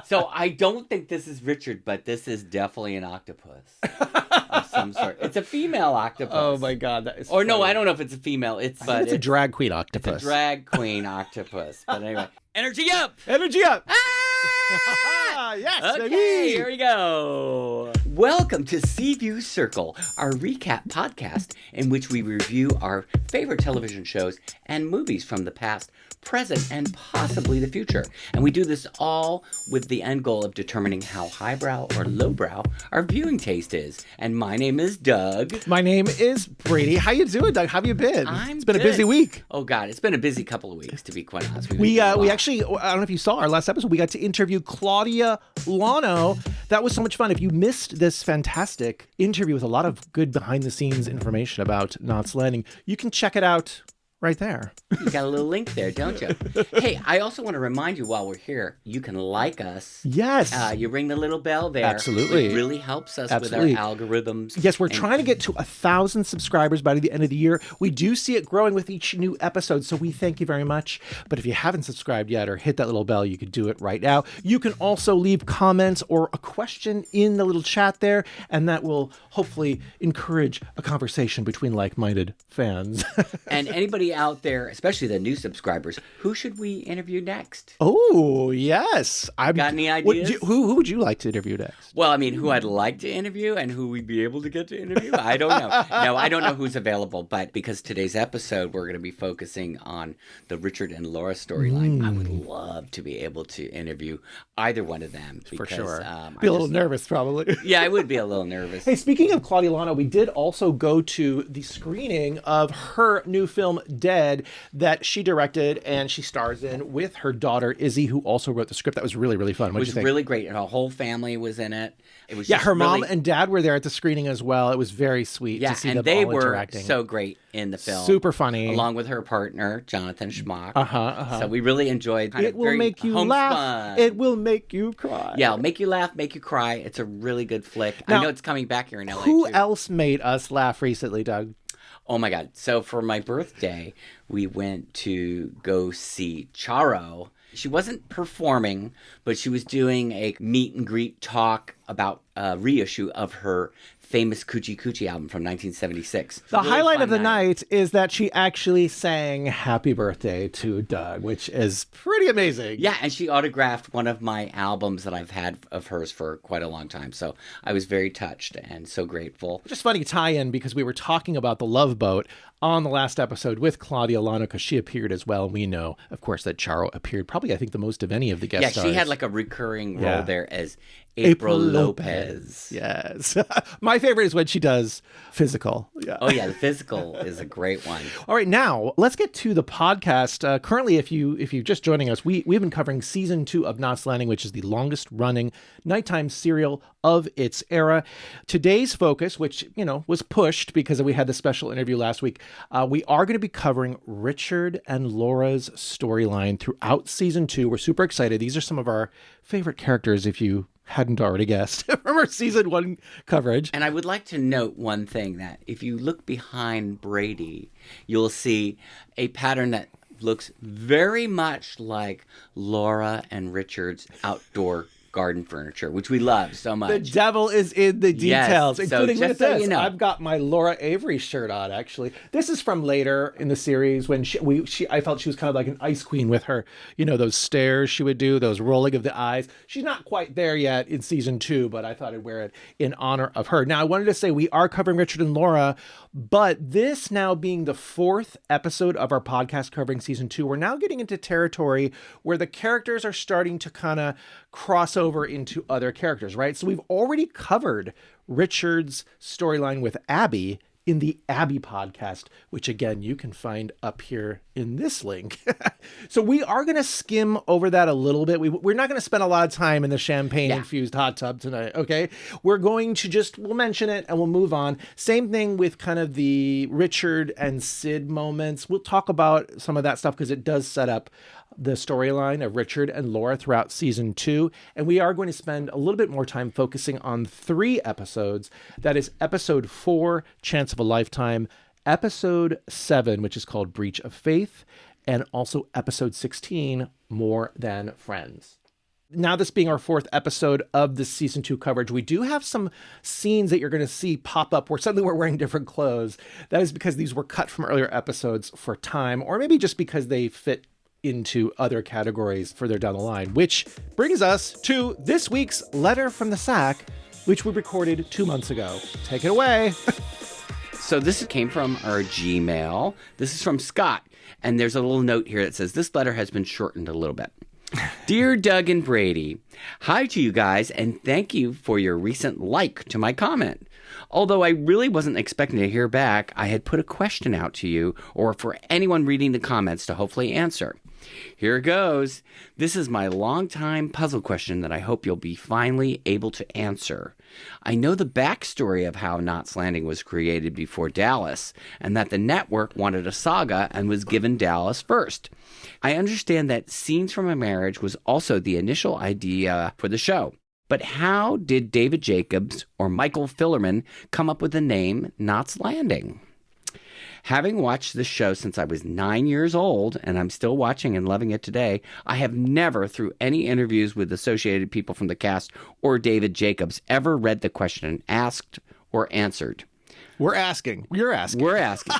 So I don't think this is Richard, but this is definitely an octopus of some sort. It's a female octopus. Oh my God, that is Or no, funny. I don't know if it's a female. I think it's a drag queen octopus. It's a drag queen octopus. But anyway, energy up! Energy up! Ah! Yes, Okay, baby! here we go. Welcome to Seaview Circle, our recap podcast in which we review our favorite television shows and movies from the past, present, and possibly the future. And we do this all with the end goal of determining how highbrow or lowbrow our viewing taste is. And my name is Doug. My name is Brady. How you doing, Doug? How have you been? It's been good. a busy week. Oh God, it's been a busy couple of weeks, to be quite honest. We actually, I don't know if you saw our last episode, we got to interview Claudia Lano. That was so much fun. If you missed this fantastic interview with a lot of good behind the scenes information about Knots Landing, you can check it out right there. You got a little link there, don't you? Hey, I also want to remind you while we're here, you can like us. Yes. You ring the little bell there. Absolutely. It really helps us Absolutely. with our algorithms. Yes, we're trying to get to 1,000 subscribers by the end of the year. We do see it growing with each new episode, so we thank you very much. But if you haven't subscribed yet or hit that little bell, you could do it right now. You can also leave comments or a question in the little chat there, and that will hopefully encourage a conversation between like-minded fans. And anybody out there, especially the new subscribers, who should we interview next? Oh, yes. Got any ideas? Who would you like to interview next? Well, I mean, who I'd like to interview and who we'd be able to get to interview, I don't know. No, I don't know who's available, but because today's episode, we're going to be focusing on the Richard and Laura storyline. I would love to be able to interview either one of them. Because, for sure. Be a little nervous, probably. Yeah, I would be a little nervous. Hey, speaking of Claudia Lano, we did also go to the screening of her new film, Dead, that she directed and she stars in with her daughter, Izzy, who also wrote the script. That was really, really fun. What did you think? It was really great. Her whole family was in it. It was her mom and dad were there at the screening as well. It was very sweet to see them all interacting. They were so great in the film. Super funny. Along with her partner, Jonathan Schmock. So we really enjoyed it. Will make you laugh. It will make you cry. Yeah, make you laugh, make you cry. It's a really good flick. Now, I know it's coming back here in LA, Who too. else made us laugh recently, Doug? Oh my God. So for my birthday, we went to go see Charo. She wasn't performing, but she was doing a meet and greet talk about a reissue of her famous Coochie Coochie album from 1976. The highlight of the night is that she actually sang Happy Birthday to Doug, which is pretty amazing. Yeah, and she autographed one of my albums that I've had of hers for quite a long time. So I was very touched and so grateful. Just funny tie-in because we were talking about the Love Boat on the last episode with Claudia Lano because she appeared as well. And we know, of course, that Charo appeared probably, I think, the most of any of the guest stars. Yeah, she had like a recurring role there as April Lopez. Yes. My favorite is when she does Physical. Yeah. Oh, yeah. The Physical is a great one. All right. Now, let's get to the podcast. Currently, if you're just joining us, we've been covering season 2 of Knots Landing, which is the longest running nighttime serial of its era. Today's focus, which, was pushed because we had the special interview last week, we are going to be covering Richard and Laura's storyline throughout season 2. We're super excited. These are some of our favorite characters, if you hadn't already guessed, from our season 1 coverage. And I would like to note one thing, that if you look behind Brady, you'll see a pattern that looks very much like Laura and Richard's outdoor garden furniture, which we love so much. The devil is in the details, yes. including so with so this. You know. I've got my Laura Avery shirt on, actually. This is from later in the series when I felt she was kind of like an ice queen with her, those stares she would do, those rolling of the eyes. She's not quite there yet in season 2, but I thought I'd wear it in honor of her. Now, I wanted to say we are covering Richard and Laura, but this now being the 4th episode of our podcast covering season 2, we're now getting into territory where the characters are starting to kind of cross over into other characters, right? So we've already covered Richard's storyline with Abby in the Abby podcast, which again, you can find up here in this link. So we are going to skim over that a little bit. We're not going to spend a lot of time in the champagne-infused hot tub tonight, okay? We're going to we'll mention it and we'll move on. Same thing with kind of the Richard and Sid moments. We'll talk about some of that stuff because it does set up the storyline of Richard and Laura throughout season 2. And we are going to spend a little bit more time focusing on 3 episodes. That is episode 4, Chance of a Lifetime, episode 7, which is called Breach of Faith, and also episode 16, More Than Friends. Now, this being our 4th episode of the season 2 coverage, we do have some scenes that you're going to see pop up where suddenly we're wearing different clothes. That is because these were cut from earlier episodes for time, or maybe just because they fit into other categories further down the line, which brings us to this week's letter from the sack, which we recorded 2 months ago. Take it away. So this came from our Gmail. This is from Scott. And there's a little note here that says, this letter has been shortened a little bit. Dear Doug and Brady, hi to you guys, and thank you for your recent like to my comment. Although I really wasn't expecting to hear back, I had put a question out to you or for anyone reading the comments to hopefully answer. Here goes. This is my long-time puzzle question that I hope you'll be finally able to answer. I know the backstory of how Knots Landing was created before Dallas, and that the network wanted a saga and was given Dallas first. I understand that Scenes from a Marriage was also the initial idea for the show. But how did David Jacobs or Michael Fillerman come up with the name Knots Landing? Having watched this show since I was 9 years old, and I'm still watching and loving it today, I have never, through any interviews with associated people from the cast or David Jacobs, ever read the question asked or answered. We're asking. You're asking. We're asking.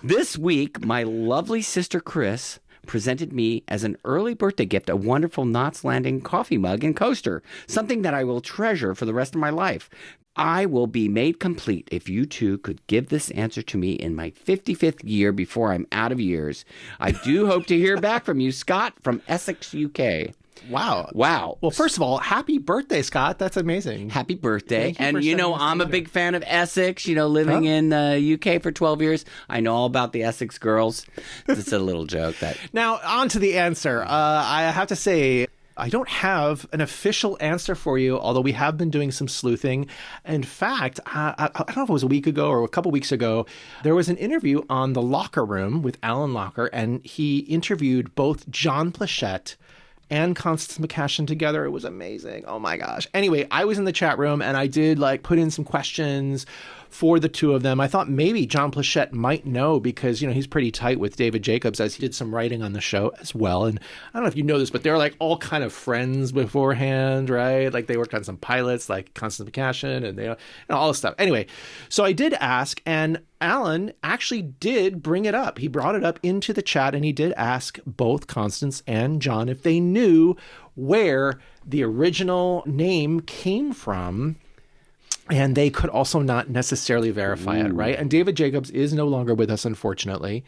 This week, my lovely sister Chris presented me as an early birthday gift a wonderful Knots Landing coffee mug and coaster, something that I will treasure for the rest of my life. I will be made complete if you two could give this answer to me in my 55th year before I'm out of years. I do hope to hear back from you, Scott, from Essex, UK. Wow. Wow. Well, first of all, happy birthday, Scott. That's amazing. Happy birthday. Thank you And, I'm a big fan of Essex, living in the UK for 12 years. I know all about the Essex girls. It's a little joke. Now, on to the answer. I have to say, I don't have an official answer for you, although we have been doing some sleuthing. In fact, I don't know if it was a week ago or a couple weeks ago, there was an interview on The Locker Room with Alan Locker, and he interviewed both John Plachette and Constance McCashin together. It was amazing. Oh my gosh. Anyway, I was in the chat room and I did put in some questions for the two of them. I thought maybe John Plachette might know because, he's pretty tight with David Jacobs, as he did some writing on the show as well. And I don't know if you know this, but they're all kind of friends beforehand, right? They worked on some pilots like Constance McCashin and all this stuff. Anyway, so I did ask, and Alan actually did bring it up. He brought it up into the chat, and he did ask both Constance and John if they knew where the original name came from. And they could also not necessarily verify it, right? And David Jacobs is no longer with us, unfortunately.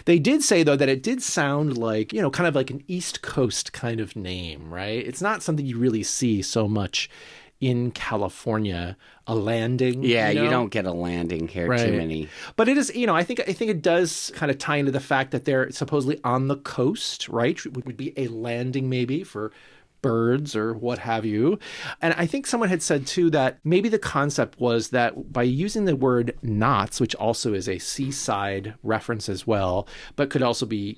They did say, though, that it did sound like, kind of like an East Coast kind of name, right? It's not something you really see so much in California, a landing. Yeah, you don't get a landing here, right. Too many. But it is, I think it does kind of tie into the fact that they're supposedly on the coast, right? It would be a landing maybe for birds or what have you. And I think someone had said too that maybe the concept was that by using the word knots, which also is a seaside reference as well, but could also be,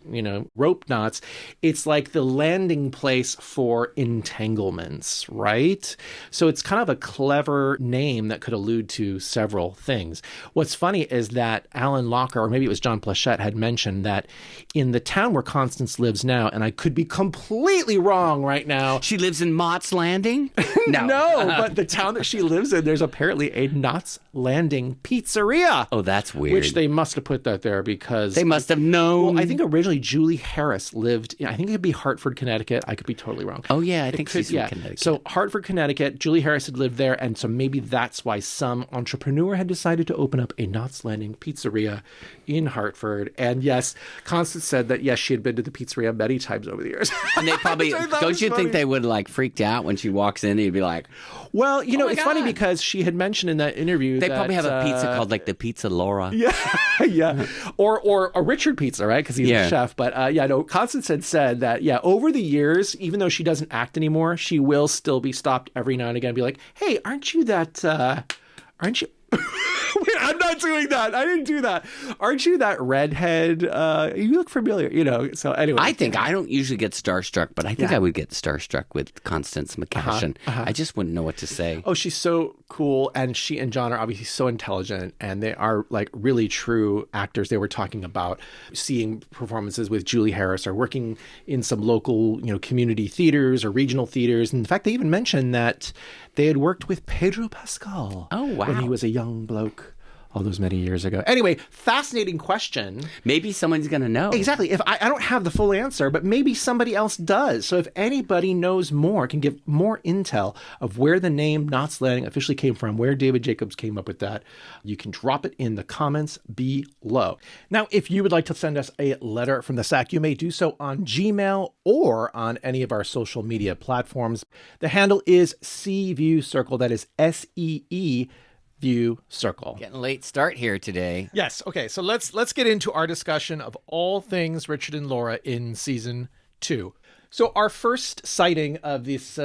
rope knots, it's like the landing place for entanglements, right? So it's kind of a clever name that could allude to several things. What's funny is that Alan Locker, or maybe it was John Plachette, had mentioned that in the town where Constance lives now, and I could be completely wrong right now, she lives in Knots Landing? No. No, but the town that she lives in, there's apparently a Knots Landing pizzeria. Oh, that's weird. Which they must have put that there because... They must have known. Well, I think originally Julie Harris lived... I think it could be Hartford, Connecticut. I could be totally wrong. Oh, yeah, I think she's in Connecticut. So Hartford, Connecticut, Julie Harris had lived there, and so maybe that's why some entrepreneur had decided to open up a Knots Landing pizzeria in Hartford. And yes, Constance said that, yes, she had been to the pizzeria many times over the years. And they probably... Don't you think they would freaked out when she walks in? You'd be like, well, it's funny because she had mentioned in that interview they probably have a pizza called the Pizza Laura. Yeah. or a Richard Pizza, right? Because he's a chef. But Constance had said that, over the years, even though she doesn't act anymore, she will still be stopped every now and again and be like, hey, aren't you that, aren't you? I'm not doing that. I didn't do that. Aren't you that redhead? You look familiar, So anyway. I think I don't usually get starstruck, but I think I would get starstruck with Constance McCashin. I just wouldn't know what to say. Oh, she's so cool. And she and John are obviously so intelligent, and they are like really true actors. They were talking about seeing performances with Julie Harris or working in some local, community theaters or regional theaters. And in fact, they even mentioned that they had worked with Pedro Pascal. Oh, wow. When he was a young bloke all those many years ago. Anyway, fascinating question. Maybe someone's going to know. Exactly. If I don't have the full answer, but maybe somebody else does. So if anybody knows more, can give more intel of where the name Knots Landing officially came from, where David Jacobs came up with that, you can drop it in the comments below. Now, if you would like to send us a letter from the sack, you may do so on Gmail or on any of our social media platforms. The handle is seeviewcircle. That is SEE View Circle. Getting a late start here today. Yes. Okay. So let's get into our discussion of all things Richard and Laura in season 2. So our first sighting of this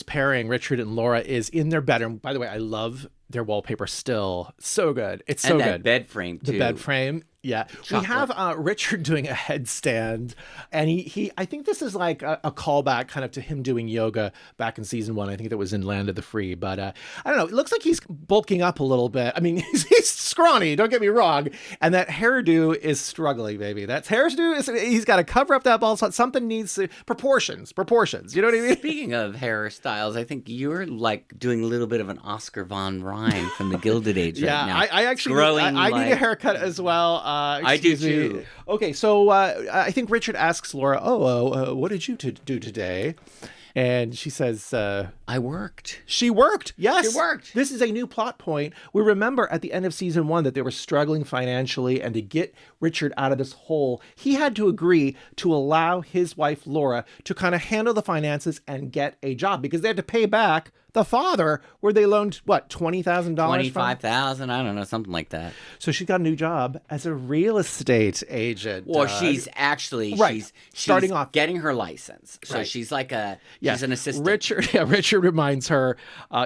pairing, Richard and Laura, is in their bedroom. By the way, I love their wallpaper still. So good. It's so good. And that bed frame too. The bed frame. Yeah. Chocolate. We have Richard doing a headstand, and he I think this is like a callback kind of to him doing yoga back in season 1. I think that was in Land of the Free, but I don't know. It looks like he's bulking up a little bit. I mean, he's scrawny, don't get me wrong. And that hairdo is struggling, baby. That hairdo he's got to cover up that bald spot. Something needs to, proportions. You know what I mean? Speaking of hairstyles, I think you're like doing a little bit of an Oscar von Ryan from the Gilded Age right now. I actually I need a haircut as well. I do too. Okay, so I think Richard asks Laura, what did you do today? And she says, I worked. She worked. Yes. She worked. This is a new plot point. We remember at the end of season 1 that they were struggling financially, and to get Richard out of this hole, he had to agree to allow his wife, Laura, to kind of handle the finances and get a job because they had to pay back the father where they loaned, what, $20,000? $25,000, I don't know, something like that. So she got a new job as a real estate agent. Well, she's actually right. she's starting off getting her license. So right. She's like she's an assistant. Richard reminds her,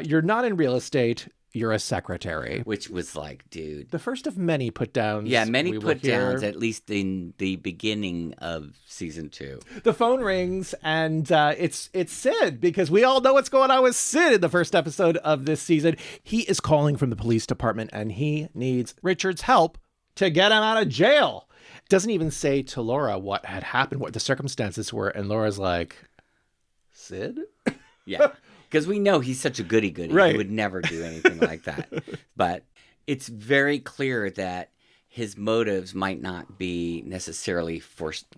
you're not in real estate, you're a secretary. Which was like, dude. The first of many put downs. Yeah, many put downs, at least in the beginning of season 2. The phone rings, and it's Sid, because we all know what's going on with Sid in the first episode of this season. He is calling from the police department, and he needs Richard's help to get him out of jail. Doesn't even say to Laura what had happened, what the circumstances were, and Laura's like, Sid? Yeah. Because we know he's such a goody-goody. Right. He would never do anything like that. But it's very clear that his motives might not be necessarily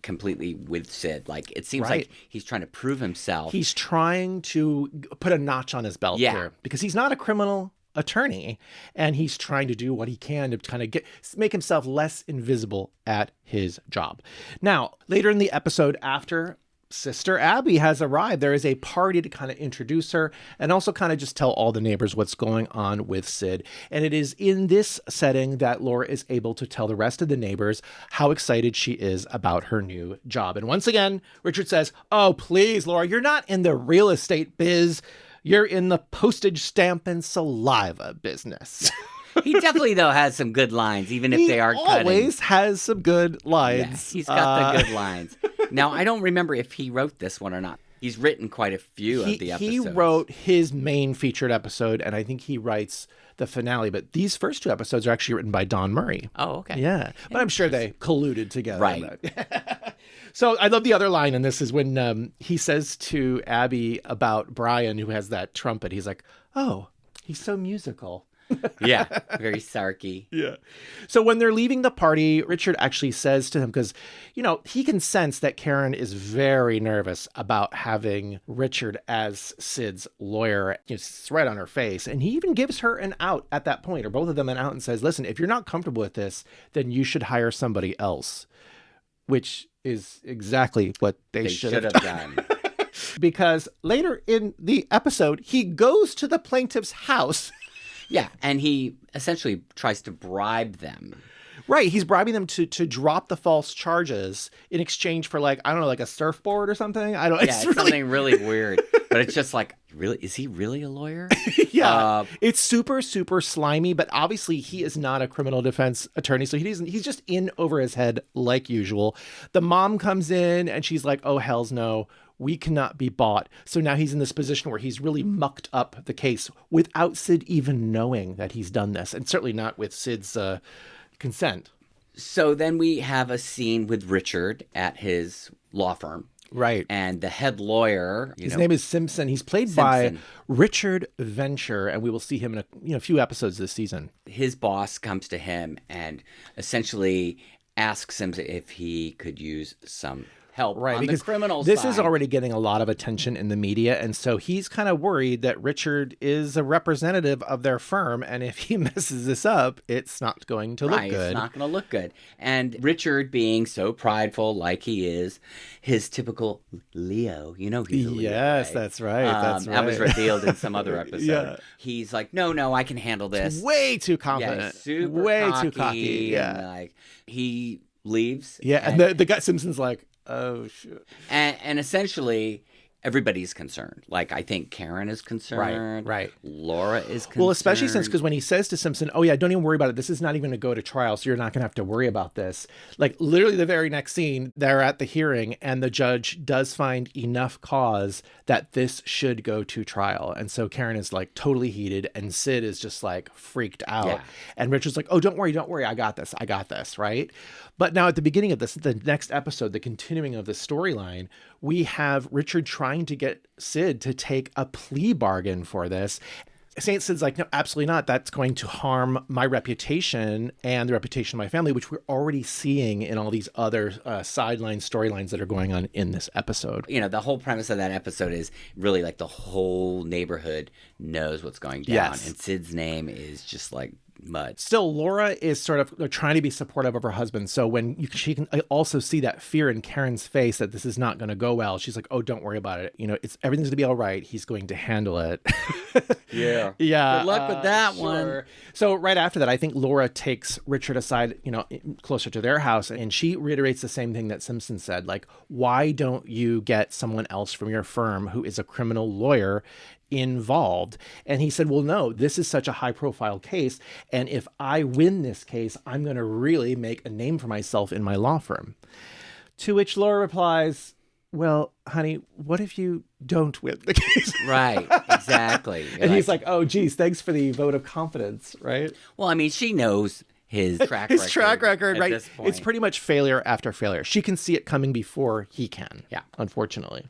completely with Sid. Like, it seems like he's trying to prove himself. He's trying to put a notch on his belt here. Because he's not a criminal attorney, and he's trying to do what he can to kind of make himself less invisible at his job. Now, later in the episode, after Sister Abby has arrived, there is a party to kind of introduce her and also kind of just tell all the neighbors what's going on with Sid. And it is in this setting that Laura is able to tell the rest of the neighbors how excited she is about her new job. And once again, Richard says, oh, please, Laura, you're not in the real estate biz. You're in the postage stamp and saliva business. He definitely, though, has some good lines, even if they are cutting. He always has some good lines. Yeah, he's got the good lines. Now, I don't remember if he wrote this one or not. He's written quite a few of the episodes. He wrote his main featured episode, and I think he writes the finale. But these first 2 episodes are actually written by Don Murray. Oh, okay. Yeah. But I'm sure they colluded together. Right. So I love the other line in this is when he says to Abby about Brian, who has that trumpet. He's like, oh, he's so musical. Yeah, very sarky. Yeah. So when they're leaving the party, Richard actually says to him, because, he can sense that Karen is very nervous about having Richard as Sid's lawyer. It's right on her face. And he even gives her an out at that point, or both of them an out, and says, listen, if you're not comfortable with this, then you should hire somebody else, which is exactly what they should have done. Because later in the episode, he goes to the plaintiff's house. Yeah, and he essentially tries to bribe them. Right, he's bribing them to drop the false charges in exchange for, like, I don't know, like a surfboard or something. I don't. Yeah, it's really... something really weird. But it's just like, really, is he really a lawyer? Yeah, it's super, super slimy, but obviously he is not a criminal defense attorney, so he's just in over his head like usual. The mom comes in and she's like, oh, hells no, we cannot be bought. So now he's in this position where he's really mucked up the case without Sid even knowing that he's done this, and certainly not with Sid's consent. So then we have a scene with Richard at his law firm. Right. And the head lawyer, his name is Simpson. He's played by Richard Venture, and we will see him in a few episodes this season. His boss comes to him and essentially asks him if he could use some help on the criminal side. This is already getting a lot of attention in the media, and so he's kind of worried that Richard is a representative of their firm, and if he messes this up, it's not going to look good. It's not going to look good. And Richard, being so prideful like he is, his typical Leo, he's a Leo. Yes, right? That's right. That's right. That was revealed in some other episode. Yeah. He's like, no, I can handle this. He's way too confident. Yeah, way too cocky. Yeah. And, he leaves. Yeah, and the guy Simpson's like, oh, shit. And essentially, everybody's concerned. Like, I think Karen is concerned. Right. Laura is concerned. Well, especially since, because when he says to Simpson, oh, yeah, don't even worry about it. This is not even going to go to trial, so you're not going to have to worry about this. Like, literally the very next scene, they're at the hearing, and the judge does find enough cause that this should go to trial. And so Karen is, like, totally heated, and Sid is just, like, freaked out. Yeah. And Richard's like, oh, don't worry. I got this, right? But now at the beginning of the next episode, the continuing of the storyline, we have Richard trying to get Sid to take a plea bargain for this. Saint Sid's like, no, absolutely not. That's going to harm my reputation and the reputation of my family, which we're already seeing in all these other sideline storylines that are going on in this episode. The whole premise of that episode is really like the whole neighborhood knows what's going down. Yes. And Sid's name is just like mud. Still, Laura is sort of trying to be supportive of her husband. So when she can also see that fear in Karen's face that this is not going to go well, she's like, oh, don't worry about it. Everything's going to be all right. He's going to handle it. Yeah. Yeah. Good luck with that one. So right after that, I think Laura takes Richard aside, closer to their house, and she reiterates the same thing that Simpson said. Like, why don't you get someone else from your firm who is a criminal lawyer involved? And he said, well, no, this is such a high profile case. And if I win this case, I'm going to really make a name for myself in my law firm. To which Laura replies, well, honey, what if you don't win the case? Right, exactly. And he's like, oh, geez, thanks for the vote of confidence, right? Well, I mean, she knows his track record. His track record, right? This point. It's pretty much failure after failure. She can see it coming before he can. Yeah. Unfortunately.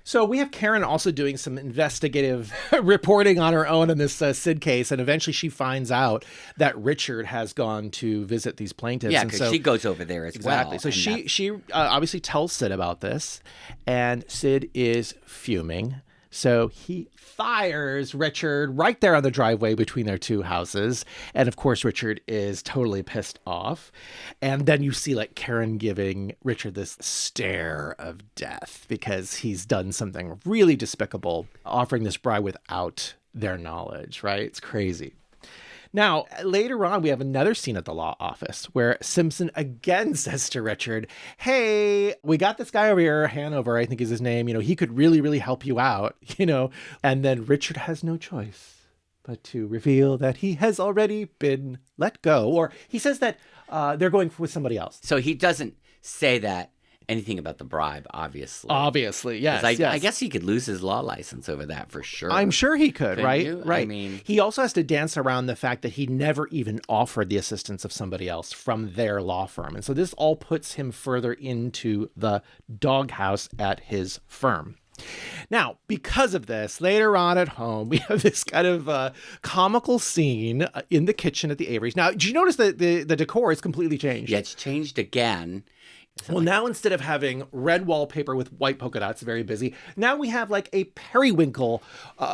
So we have Karen also doing some investigative reporting on her own in this Sid case, and eventually she finds out that Richard has gone to visit these plaintiffs. Yeah, because she goes over there as well. Exactly. So she obviously tells Sid about this, and Sid is fuming. So he fires Richard right there on the driveway between their two houses. And of course, Richard is totally pissed off. And then you see like Karen giving Richard this stare of death because he's done something really despicable, offering this bribe without their knowledge, right? It's crazy. Now, later on, we have another scene at the law office where Simpson again says to Richard, hey, we got this guy over here, Hanover, I think is his name. He could really, really help you out, And then Richard has no choice but to reveal that he has already been let go. Or he says that they're going with somebody else. So he doesn't say that anything about the bribe, obviously. Obviously, yes. I guess he could lose his law license over that for sure. I'm sure he could, right? You? Right. I mean, he also has to dance around the fact that he never even offered the assistance of somebody else from their law firm. And so this all puts him further into the doghouse at his firm. Now, because of this, later on at home, we have this kind of comical scene in the kitchen at the Averys. Now, did you notice that the decor is completely changed? Yeah, it's changed again. Well, now instead of having red wallpaper with white polka dots, very busy, now we have like a periwinkle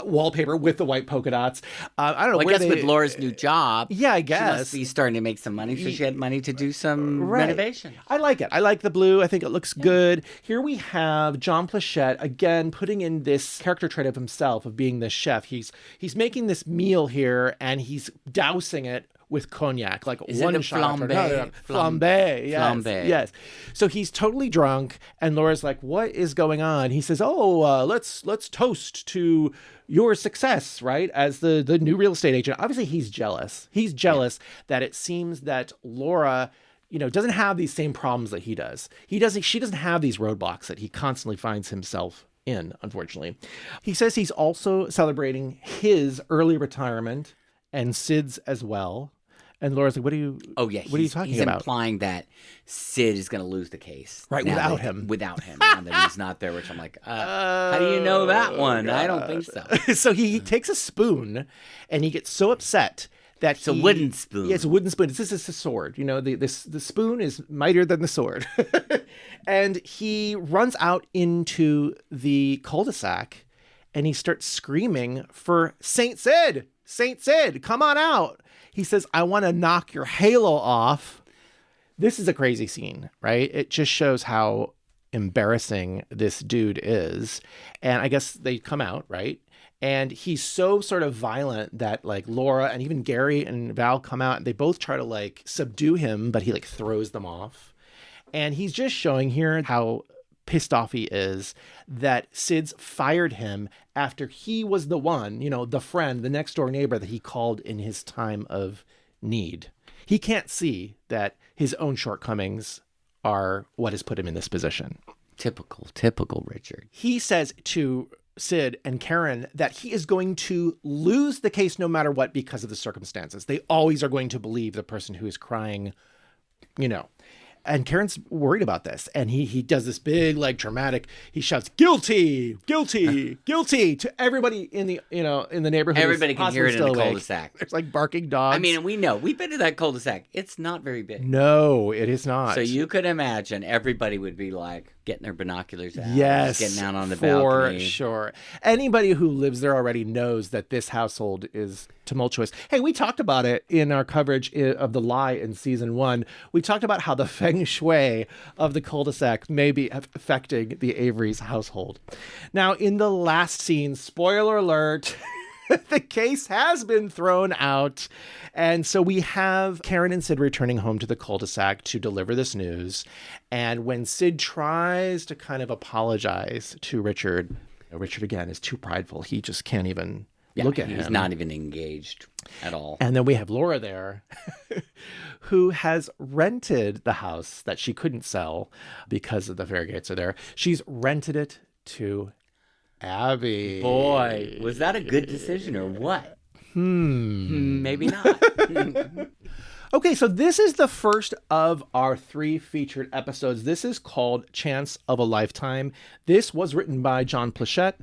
wallpaper with the white polka dots. I don't know. Well, I guess with Laura's new job, yeah, I guess she must be starting to make some money, so she had money to do some renovation. I like it. I like the blue. I think it looks good. Here we have John Plachette again putting in this character trait of himself of being the chef. He's making this meal here and he's dousing it with cognac, like Is it one the shot after another. flambe? Flambe, yes, Flambe. yes. So he's totally drunk, and Laura's like, "What is going on?" He says, let's toast to your success, right? As the new real estate agent." Obviously, he's jealous. He's jealous that it seems that Laura, doesn't have these same problems that he does. She doesn't have these roadblocks that he constantly finds himself in, unfortunately. He says he's also celebrating his early retirement and Sid's as well. And Laura's like, what are you talking he's about? Implying that Sid is going to lose the case. Right, without him. Without him, now that he's not there, which I'm like, how do you know that one? God. I don't think so. So he takes a spoon and he gets so upset that It's a wooden spoon. Yeah, it's a wooden spoon. This is a sword. The spoon is mightier than the sword. And he runs out into the cul-de-sac and he starts screaming for Saint Sid. Saint Sid, come on out. He says, I want to knock your halo off. This is a crazy scene, right? It just shows how embarrassing this dude is. And I guess they come out, right? And he's so sort of violent that like Laura and even Gary and Val come out and they both try to like subdue him, but he like throws them off. And he's just showing here how pissed off he is that Sid's fired him after he was the one, the friend, the next door neighbor that he called in his time of need. He can't see that his own shortcomings are what has put him in this position. Typical Richard. He says to Sid and Karen that he is going to lose the case no matter what because of the circumstances. They always are going to believe the person who is crying, And Karen's worried about this. And he does this big, like, dramatic, he shouts, guilty, guilty, guilty to everybody in the, in the neighborhood. Everybody can hear it in the cul-de-sac. There's like barking dogs. I mean, and we know. We've been to that cul-de-sac. It's not very big. No, it is not. So you could imagine everybody would be like getting their binoculars out. Yes. Getting out on the balcony. For sure. Anybody who lives there already knows that this household is tumultuous. Hey, we talked about it in our coverage of The Lie in season 1. We talked about how the feng shui of the cul-de-sac may be affecting the Avery's household. Now, in the last scene, spoiler alert, the case has been thrown out. And so we have Karen and Sid returning home to the cul-de-sac to deliver this news. And when Sid tries to kind of apologize to Richard, Richard again is too prideful. He just can't even look at him. He's not even engaged at all. And then we have Laura there who has rented the house that she couldn't sell because of the Farragates are there. She's rented it to Abby. Boy, was that a good decision or what? Maybe not. Okay, so this is the first of our 3 featured episodes. This is called Chance of a Lifetime. This was written by John Plachette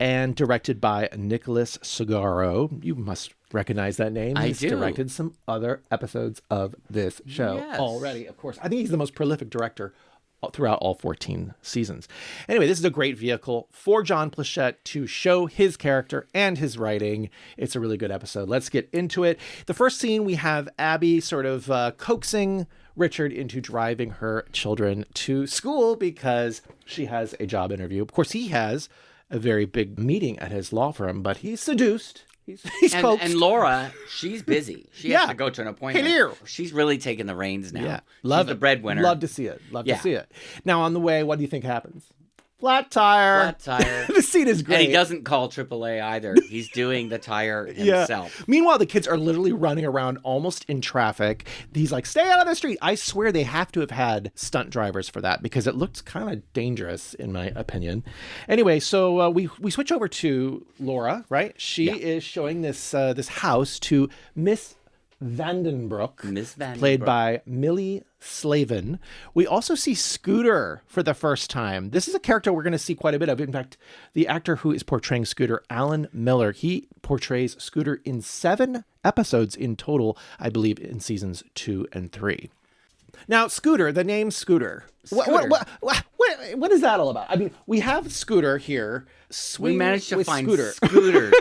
and directed by Nicholas Segaro. You must recognize that name. He's directed some other episodes of this show already, of course. I think he's the most prolific director throughout all 14 seasons. Anyway, this is a great vehicle for John Plachette to show his character and his writing. It's a really good episode. Let's get into it. The first scene, we have Abby sort of coaxing Richard into driving her children to school because she has a job interview. Of course, he has a very big meeting at his law firm, but he's seduced. He's coaxed. And Laura, she's busy. She has to go to an appointment. Hello. She's really taking the reins now. Yeah. She's the breadwinner. Love to see it. To see it. Now, on the way, what do you think happens? Flat tire. The scene is great. And he doesn't call AAA either. He's doing the tire himself. Meanwhile, the kids are literally running around almost in traffic. He's like, stay out of the street. I swear they have to have had stunt drivers for that because it looks kind of dangerous, in my opinion. Anyway, so we switch over to Laura, right? She is showing this house to Miss Vandenbroek, played by Millie Slavin. We also see Scooter for the first time. This is a character we're going to see quite a bit of. In fact, the actor who is portraying Scooter, Alan Miller, he portrays Scooter in 7 episodes in total, I believe, in seasons 2 and 3. Now, Scooter, the name Scooter. What is that all about? I mean, we have Scooter here. We managed to find Scooter.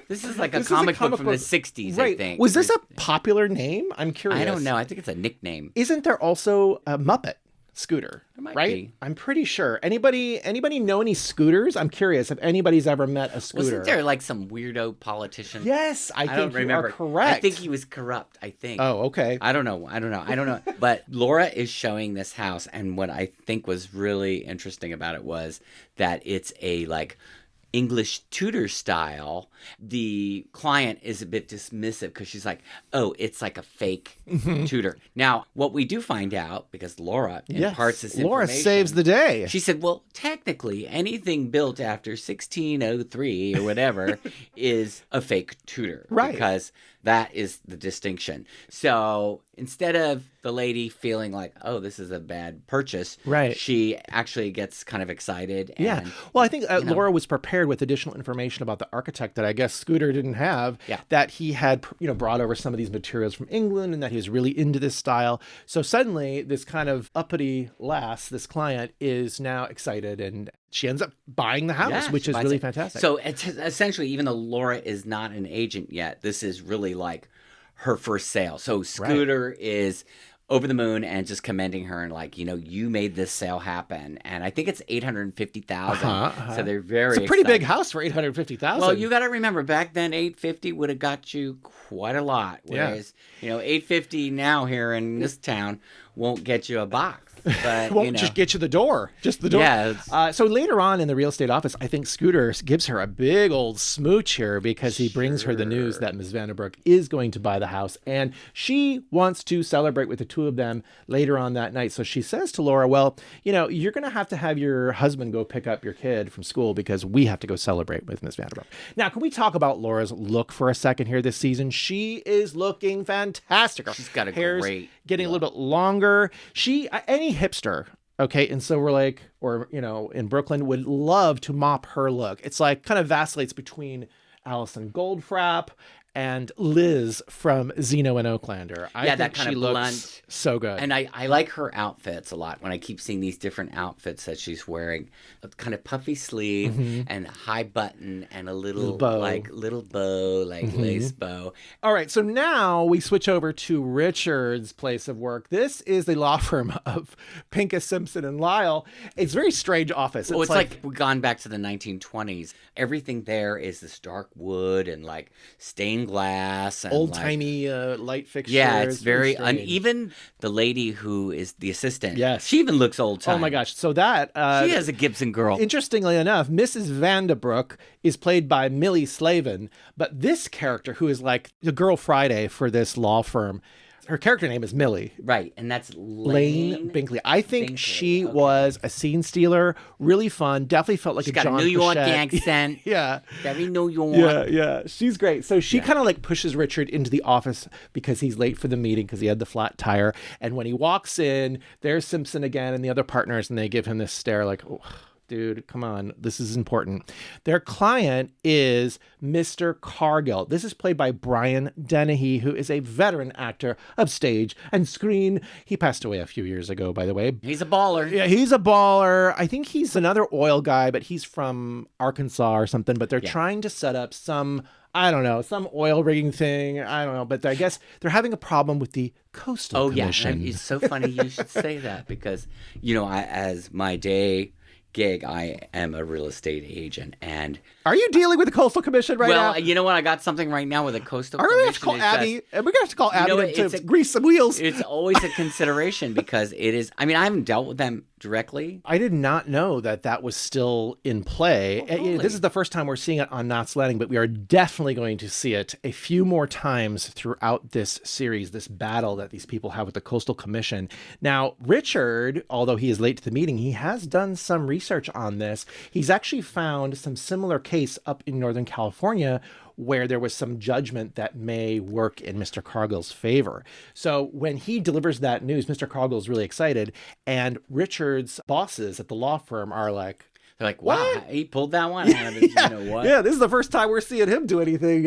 This is like a comic book from the 60s, right. I think. Was this a popular name? I'm curious. I don't know. I think it's a nickname. Isn't there also a Muppet? scooter, There might right? be. I'm pretty sure. Anybody know any scooters? I'm curious if anybody's ever met a scooter. Wasn't there like some weirdo politician? Yes, I don't think you remember. are correct. I think he was corrupt, I think. Oh, okay. I don't know. But Laura is showing this house, and what I think was really interesting about it was that it's a like English Tudor style. The client is a bit dismissive because she's like, oh, it's like a fake Tudor. Now, what we do find out, because Laura imparts this information. Laura saves the day. She said, well, technically, anything built after 1603 or whatever is a fake Tudor. Right. Because that is the distinction. So instead of the lady feeling like, oh, this is a bad purchase, right, she actually gets kind of excited. And, yeah. Well, I think Laura was prepared with additional information about the architect that I guess Scooter didn't have, that he had, brought over some of these materials from England and that he was really into this style. So suddenly this kind of uppity lass, this client, is now excited and she ends up buying the house, which is really fantastic. So it's essentially, even though Laura is not an agent yet, this is really like her first sale. So Scooter is over the moon and just commending her and like, you made this sale happen. And I think it's $850,000. So they're very It's a pretty big house for $850,000. Well, you got to remember, back then, $850 would have got you quite a lot. Whereas, $850 now here in this town won't get you a box. But, won't just get you the door. Just the door. Yeah. So later on in the real estate office, I think Scooter gives her a big old smooch here because he brings her the news that Ms. Vanderbroek is going to buy the house. And she wants to celebrate with the two of them later on that night. So she says to Laura, well, you're going to have your husband go pick up your kid from school because we have to go celebrate with Ms. Vanderbroek. Now, can we talk about Laura's look for a second here this season? She is looking fantastic. She's got a hair's great getting a little bit longer. Any hipster, okay, in Silver Lake or, in Brooklyn would love to mop her look. It's like kind of vacillates between Alison Goldfrapp and Liz from Zeno and Oaklander. I think that kind she of looks blunt. So good. And I like her outfits a lot when I keep seeing these different outfits that she's wearing. A kind of puffy sleeve and high button and a little bow, like lace bow. All right, so now we switch over to Richard's place of work. This is the law firm of Pincus, Simpson, and Lyle. It's a very strange office. It's like we've gone back to the 1920s. Everything there is this dark wood and like stained glass and old-timey light fixtures. Yeah, it's very uneven. The lady who is the assistant, she even looks old-time. Oh my gosh. So that she has a Gibson girl. Interestingly enough, Mrs. Vanderbroek is played by Millie Slavin, but this character, who is like the Girl Friday for this law firm, her character name is Millie. Right, and that's Lane Binkley. I think she was a scene stealer. Really fun. Definitely felt like She's a got John a New York Frechette. accent. Yeah. Very New York. Yeah. She's great. So she kind of like pushes Richard into the office because he's late for the meeting because he had the flat tire. And when he walks in, there's Simpson again and the other partners, and they give him this stare like, oh, dude, come on, this is important. Their client is Mr. Cargill. This is played by Brian Dennehy, who is a veteran actor of stage and screen. He passed away a few years ago, by the way. He's a baller. Yeah, he's a baller. I think he's another oil guy, but he's from Arkansas or something. But they're trying to set up some oil rigging thing. I don't know. But I guess they're having a problem with the Coastal Commission. Yeah. It's so funny you should say that because, as my day gig, I am a real estate agent. And are you dealing with the Coastal Commission right now? Well, you know what? I got something right now with the Coastal Commission. We're going to have to call Abby. We're going to have to call Abby to grease some wheels. It's always a consideration because it is. I mean, I haven't dealt with them directly. I did not know that was still in play. Oh, totally. This is the first time we're seeing it on Knots Landing, but we are definitely going to see it a few more times throughout this series, this battle that these people have with the Coastal Commission. Now, Richard, although he is late to the meeting, he has done some research on this. He's actually found some similar case up in Northern California where there was some judgment that may work in Mr. Cargill's favor. So when he delivers that news, Mr. Cargill's really excited, and Richard's bosses at the law firm are like, they're like, wow, what? He pulled that one out of his, Yeah, this is the first time we're seeing him do anything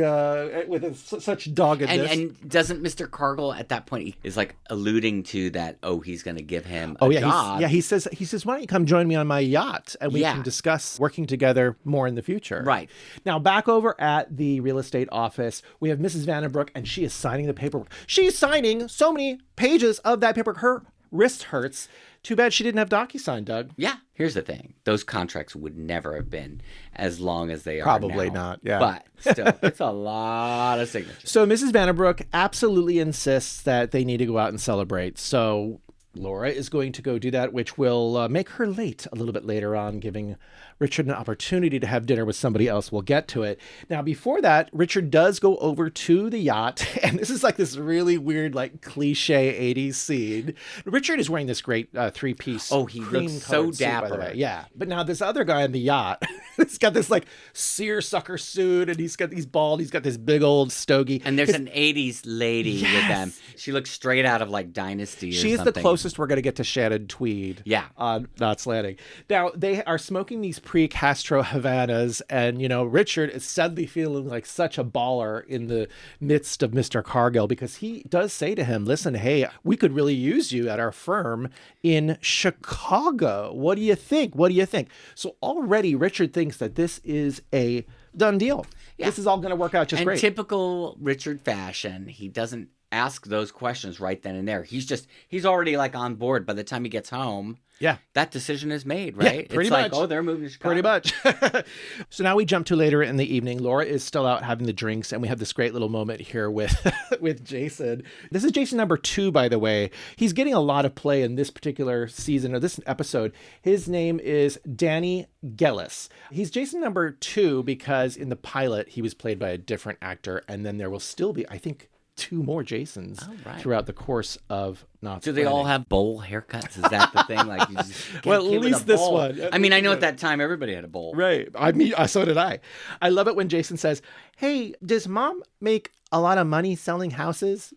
with such doggedness. And doesn't Mr. Cargill at that point is like alluding to that, he's going to give him a job. He says, why don't you come join me on my yacht and we can discuss working together more in the future. Right. Now, back over at the real estate office, we have Mrs. Vanderbroek, and she is signing the paperwork. She's signing so many pages of that paperwork. wrist hurts. Too bad she didn't have DocuSign, Doug. Yeah. Here's the thing. Those contracts would never have been as long as they are Probably now. not, yeah. But still, it's a lot of signatures. So Mrs. Vanderbrook absolutely insists that they need to go out and celebrate. So Laura is going to go do that, which will make her late a little bit later on, giving Richard an opportunity to have dinner with somebody else. We'll get to it. Now, before that, Richard does go over to the yacht, and this is like this really weird, like cliche 80s scene. Richard is wearing this great three-piece. Oh, he looks so dapper. By the way. Yeah. But now this other guy on the yacht, he's got this like seersucker suit, and he's bald. He's got this big old stogie. And there's an 80s lady with them. She looks straight out of like Dynasty or something. She's the closest we're going to get to Shannon Tweed. Yeah. On Knots Landing. Now, they are smoking these pre-Castro Havanas, and, you know, Richard is suddenly feeling like such a baller in the midst of Mr. Cargill, because he does say to him, listen, hey, we could really use you at our firm in Chicago. What do you think? What do you think? So already Richard thinks that this is a done deal. Yeah. This is all going to work out just great. And typical Richard fashion, he doesn't ask those questions right then and there. He's already like on board by the time he gets home. Yeah. That decision is made, right? Yeah, pretty it's much. Like, oh, they're moving to Chicago. Pretty much. So now we jump to later in the evening. Laura is still out having the drinks, and we have this great little moment here with with Jason. This is Jason number 2, by the way. He's getting a lot of play in this particular season or this episode. His name is Danny Gellis. He's Jason number 2 because in the pilot, he was played by a different actor, and then there will still be, I think, 2 more Jasons throughout the course of Knots Do they all have bowl haircuts? Is that the thing? Like, you just well, at least this one. I mean, I know at that time everybody had a bowl. Right. I mean, so did I. I love it when Jason says, hey, does mom make a lot of money selling houses?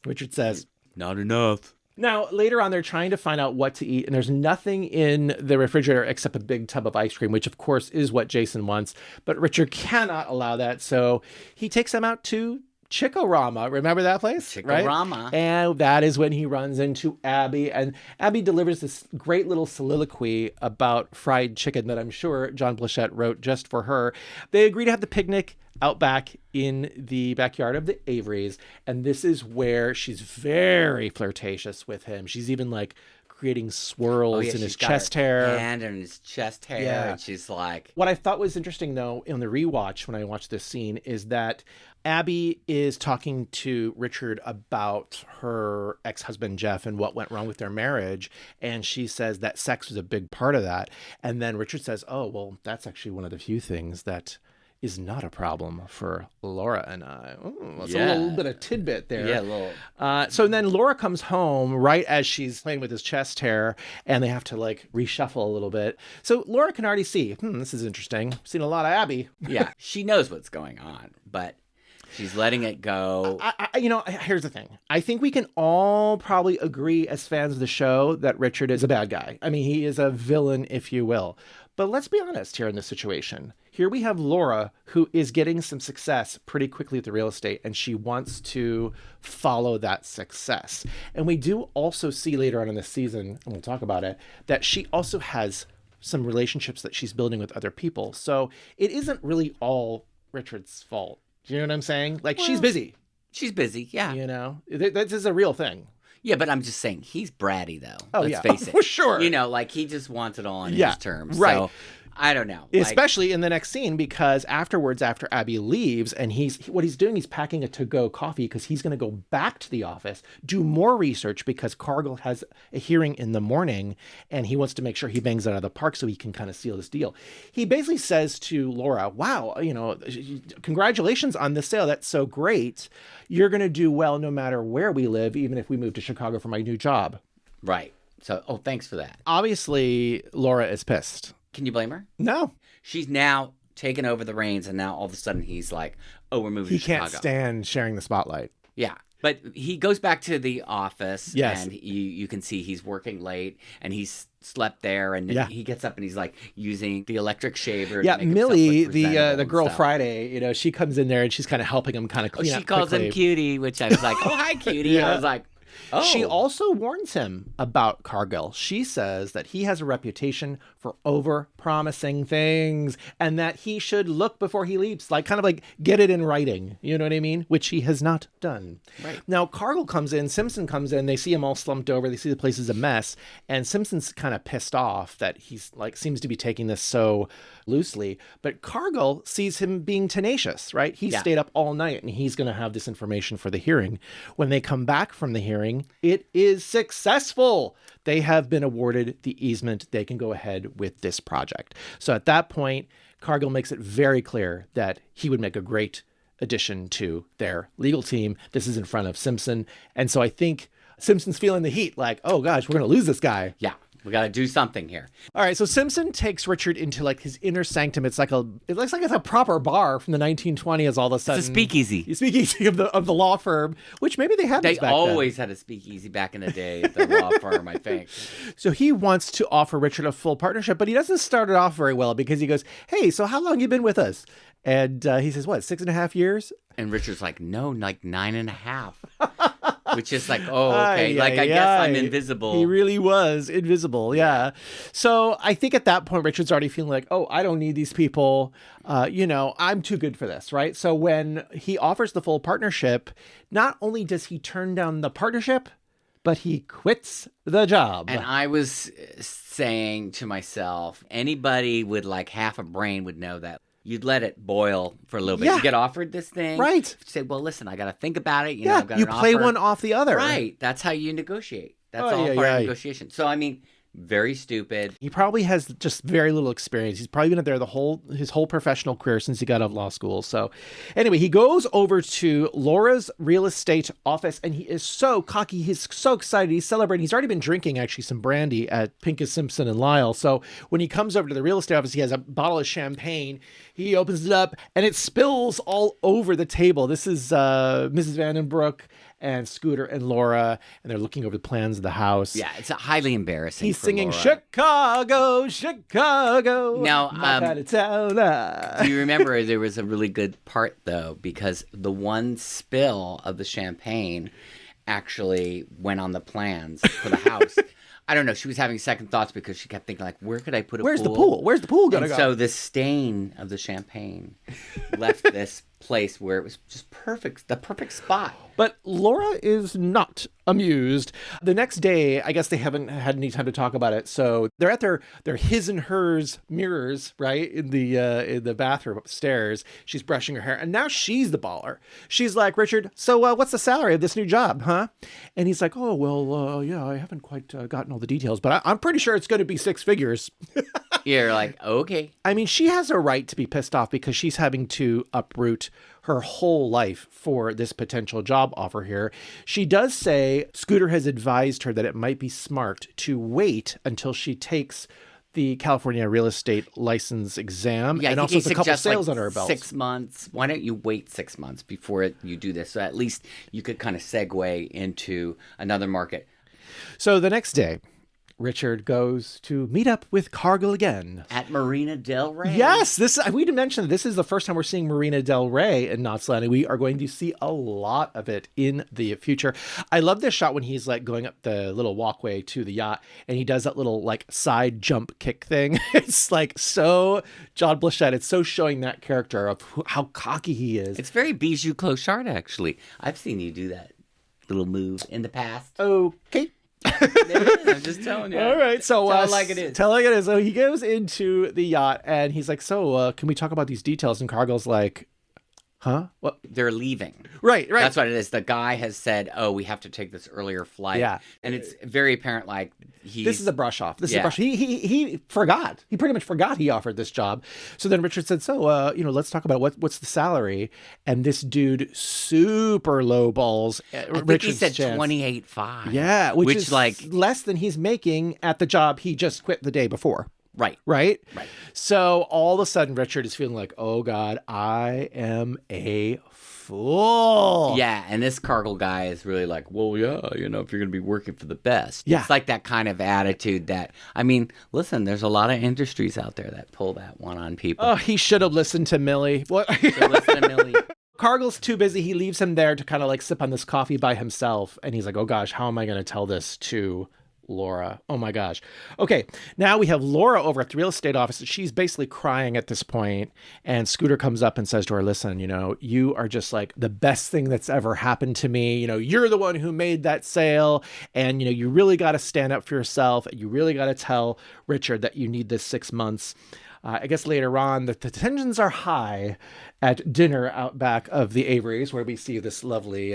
Richard says, not enough. Now, later on, they're trying to find out what to eat, and there's nothing in the refrigerator except a big tub of ice cream, which, of course, is what Jason wants. But Richard cannot allow that, so he takes them out to Chikorama. Remember that place? Chikorama. Right? And that is when he runs into Abby. And Abby delivers this great little soliloquy about fried chicken that I'm sure John Blachette wrote just for her. They agree to have the picnic out back in the backyard of the Averys. And this is where she's very flirtatious with him. She's even like creating swirls in his chest hair. And in his chest hair. Yeah. And she's like... What I thought was interesting, though, in the rewatch when I watched this scene is that Abby is talking to Richard about her ex-husband, Jeff, and what went wrong with their marriage. And she says that sex was a big part of that. And then Richard says, oh, well, that's actually one of the few things that is not a problem for Laura and I. It's a little bit of tidbit there. Yeah, a little. So then Laura comes home right as she's playing with his chest hair, and they have to like reshuffle a little bit. So Laura can already see, this is interesting. I've seen a lot of Abby. Yeah, she knows what's going on, but she's letting it go. Here's the thing. I think we can all probably agree as fans of the show that Richard is a bad guy. I mean, he is a villain, if you will. But let's be honest here in this situation. Here we have Laura, who is getting some success pretty quickly at the real estate, and she wants to follow that success. And we do also see later on in the season, and we'll talk about it, that she also has some relationships that she's building with other people. So it isn't really all Richard's fault. Do you know what I'm saying? Like, she's busy. She's busy, yeah. You know, this is a real thing. Yeah, but I'm just saying, he's bratty, though. Oh, Let's yeah. face it. For sure. You know, like, he just wants it all on his terms. Right. So, I don't know. Especially in the next scene, because afterwards, after Abby leaves, and what he's doing, he's packing a to-go coffee because he's going to go back to the office, do more research because Cargill has a hearing in the morning, and he wants to make sure he bangs it out of the park so he can kind of seal this deal. He basically says to Laura, wow, congratulations on the sale. That's so great. You're going to do well no matter where we live, even if we move to Chicago for my new job. Right. So, thanks for that. Obviously, Laura is pissed. Can you blame her? No. She's now taken over the reins, and now all of a sudden he's like, oh, we're moving to Chicago. He can't stand sharing the spotlight. Yeah. But he goes back to the office, yes. And you can see he's working late, and he's slept there, and he gets up and he's like using the electric shaver. Yeah, to make Millie, himself look the girl stuff. Friday, she comes in there and she's kind of helping him kind of clean up She calls quickly. him Cutie, which I was like, oh, hi, Cutie. Yeah. I was like, She Oh. also warns him about Cargill. She says that he has a reputation for over-promising things and that he should look before he leaps, like kind of like get it in writing. You know what I mean? Which he has not done. Right. Now, Cargill comes in, Simpson comes in, they see him all slumped over, they see the place is a mess, and Simpson's kind of pissed off that he's like seems to be taking this so loosely, but Cargill sees him being tenacious, right? He stayed up all night and he's going to have this information for the hearing. When they come back from the hearing, it is successful. They have been awarded the easement. They can go ahead with this project. So at that point, Cargill makes it very clear that he would make a great addition to their legal team. This is in front of Simpson. And so I think Simpson's feeling the heat, like, oh gosh, we're going to lose this guy. Yeah. We got to do something here. All right, so Simpson takes Richard into like his inner sanctum. It looks like it's a proper bar from the 1920s. All of a sudden, It's a speakeasy. A speakeasy of the law firm, which maybe they had. They this back always had a speakeasy back in the day at the law firm, I think. So he wants to offer Richard a full partnership, but he doesn't start it off very well because he goes, "Hey, so how long you been with us?" And he says, "What, 6.5 years?" And Richard's like, no, like 9.5. Which is like, oh, okay. I guess I'm invisible. He really was invisible, yeah. So I think at that point, Richard's already feeling like, oh, I don't need these people. I'm too good for this, right? So when he offers the full partnership, not only does he turn down the partnership, but he quits the job. And I was saying to myself, anybody with like half a brain would know that. You'd let it boil for a little bit. Yeah. You get offered this thing. Right. You say, well, listen, I got to think about it. Yeah, I've got you an play offer. one off the other. Right. That's how you negotiate. That's Oh, all yeah, part yeah. of negotiation. So, I mean, very stupid. He probably has just very little experience. He's probably been there his whole professional career since he got out of law school. So anyway, he goes over to Laura's real estate office and he is so cocky. He's so excited. He's celebrating. He's already been drinking actually some brandy at Pincus, Simpson and Lyle. So when he comes over to the real estate office, he has a bottle of champagne. He opens it up and it spills all over the table. This is Mrs. Vandenbroek and Scooter and Laura, and they're looking over the plans of the house. Yeah, it's highly embarrassing. He's for singing Laura. Chicago, Chicago. Now, my part of town. Do you remember there was a really good part, though, because the one spill of the champagne actually went on the plans for the house. I don't know. She was having second thoughts because she kept thinking, like, where could I put a pool? Where's the pool? Where's the pool going to go? So the stain of the champagne left this place where it was just perfect, the perfect spot. But Laura is not amused. The next day, I guess they haven't had any time to talk about it. So they're at their his and hers mirrors, right, in the bathroom upstairs. She's brushing her hair, and now she's the baller. She's like, Richard, so what's the salary of this new job, huh? And he's like, oh, well, yeah, I haven't quite gotten all the details, but I'm pretty sure it's going to be 6 figures. You're like, okay. I mean, she has a right to be pissed off because she's having to uproot her whole life for this potential job offer here. She does say Scooter has advised her that it might be smart to wait until she takes the California real estate license exam Yeah, and I also think has he a couple suggests, sales like, under her belt. 6 months. Why don't you wait 6 months before you do this? So at least you could kind of segue into another market. So the next day, Richard goes to meet up with Cargill again. At Marina Del Rey. Yes, we didn't mention this is the first time we're seeing Marina Del Rey in Knots Landing. We are going to see a lot of it in the future. I love this shot when he's like going up the little walkway to the yacht and he does that little like side jump kick thing. It's like so John Blishett. It's so showing that character of how cocky he is. It's very bijou clochard, actually. I've seen you do that little move in the past. Okay. There it is. I'm just telling you. All right, so Tell it like it is. Tell it like it is. So he goes into the yacht and he's like, "So, can we talk about these details?" And Cargill's like, "Huh? What?" They're leaving. Right. That's what it is. The guy has said, "Oh, we have to take this earlier flight." Yeah. and it's very apparent. Like This is a brush off. This is a Yeah. brush. He forgot. He pretty much forgot he offered this job. So then Richard said, "So, let's talk about what's the salary?" And this dude super low balls. I think Richard's he said chance. 28.5. Yeah, which is like less than he's making at the job he just quit the day before. right. Right? Right. So all of a sudden, Richard is feeling like, oh, God, I am a fool. Yeah, and this Cargill guy is really like, well, yeah, if you're going to be working for the best. Yeah. It's like that kind of attitude that, I mean, listen, there's a lot of industries out there that pull that one on people. Oh, he should have listened to Millie. What? So listen to Millie. Cargill's too busy. He leaves him there to kind of like sip on this coffee by himself. And he's like, oh gosh, how am I going to tell this to Laura? Oh my gosh. Okay, now we have Laura over at the real estate office. She's basically crying at this point, and Scooter comes up and says to her, listen, you are just like the best thing that's ever happened to me. You're the one who made that sale, and you really got to stand up for yourself, and you really got to tell Richard that you need this 6 months. I guess later on, the tensions are high at dinner out back of the Averys, where we see this lovely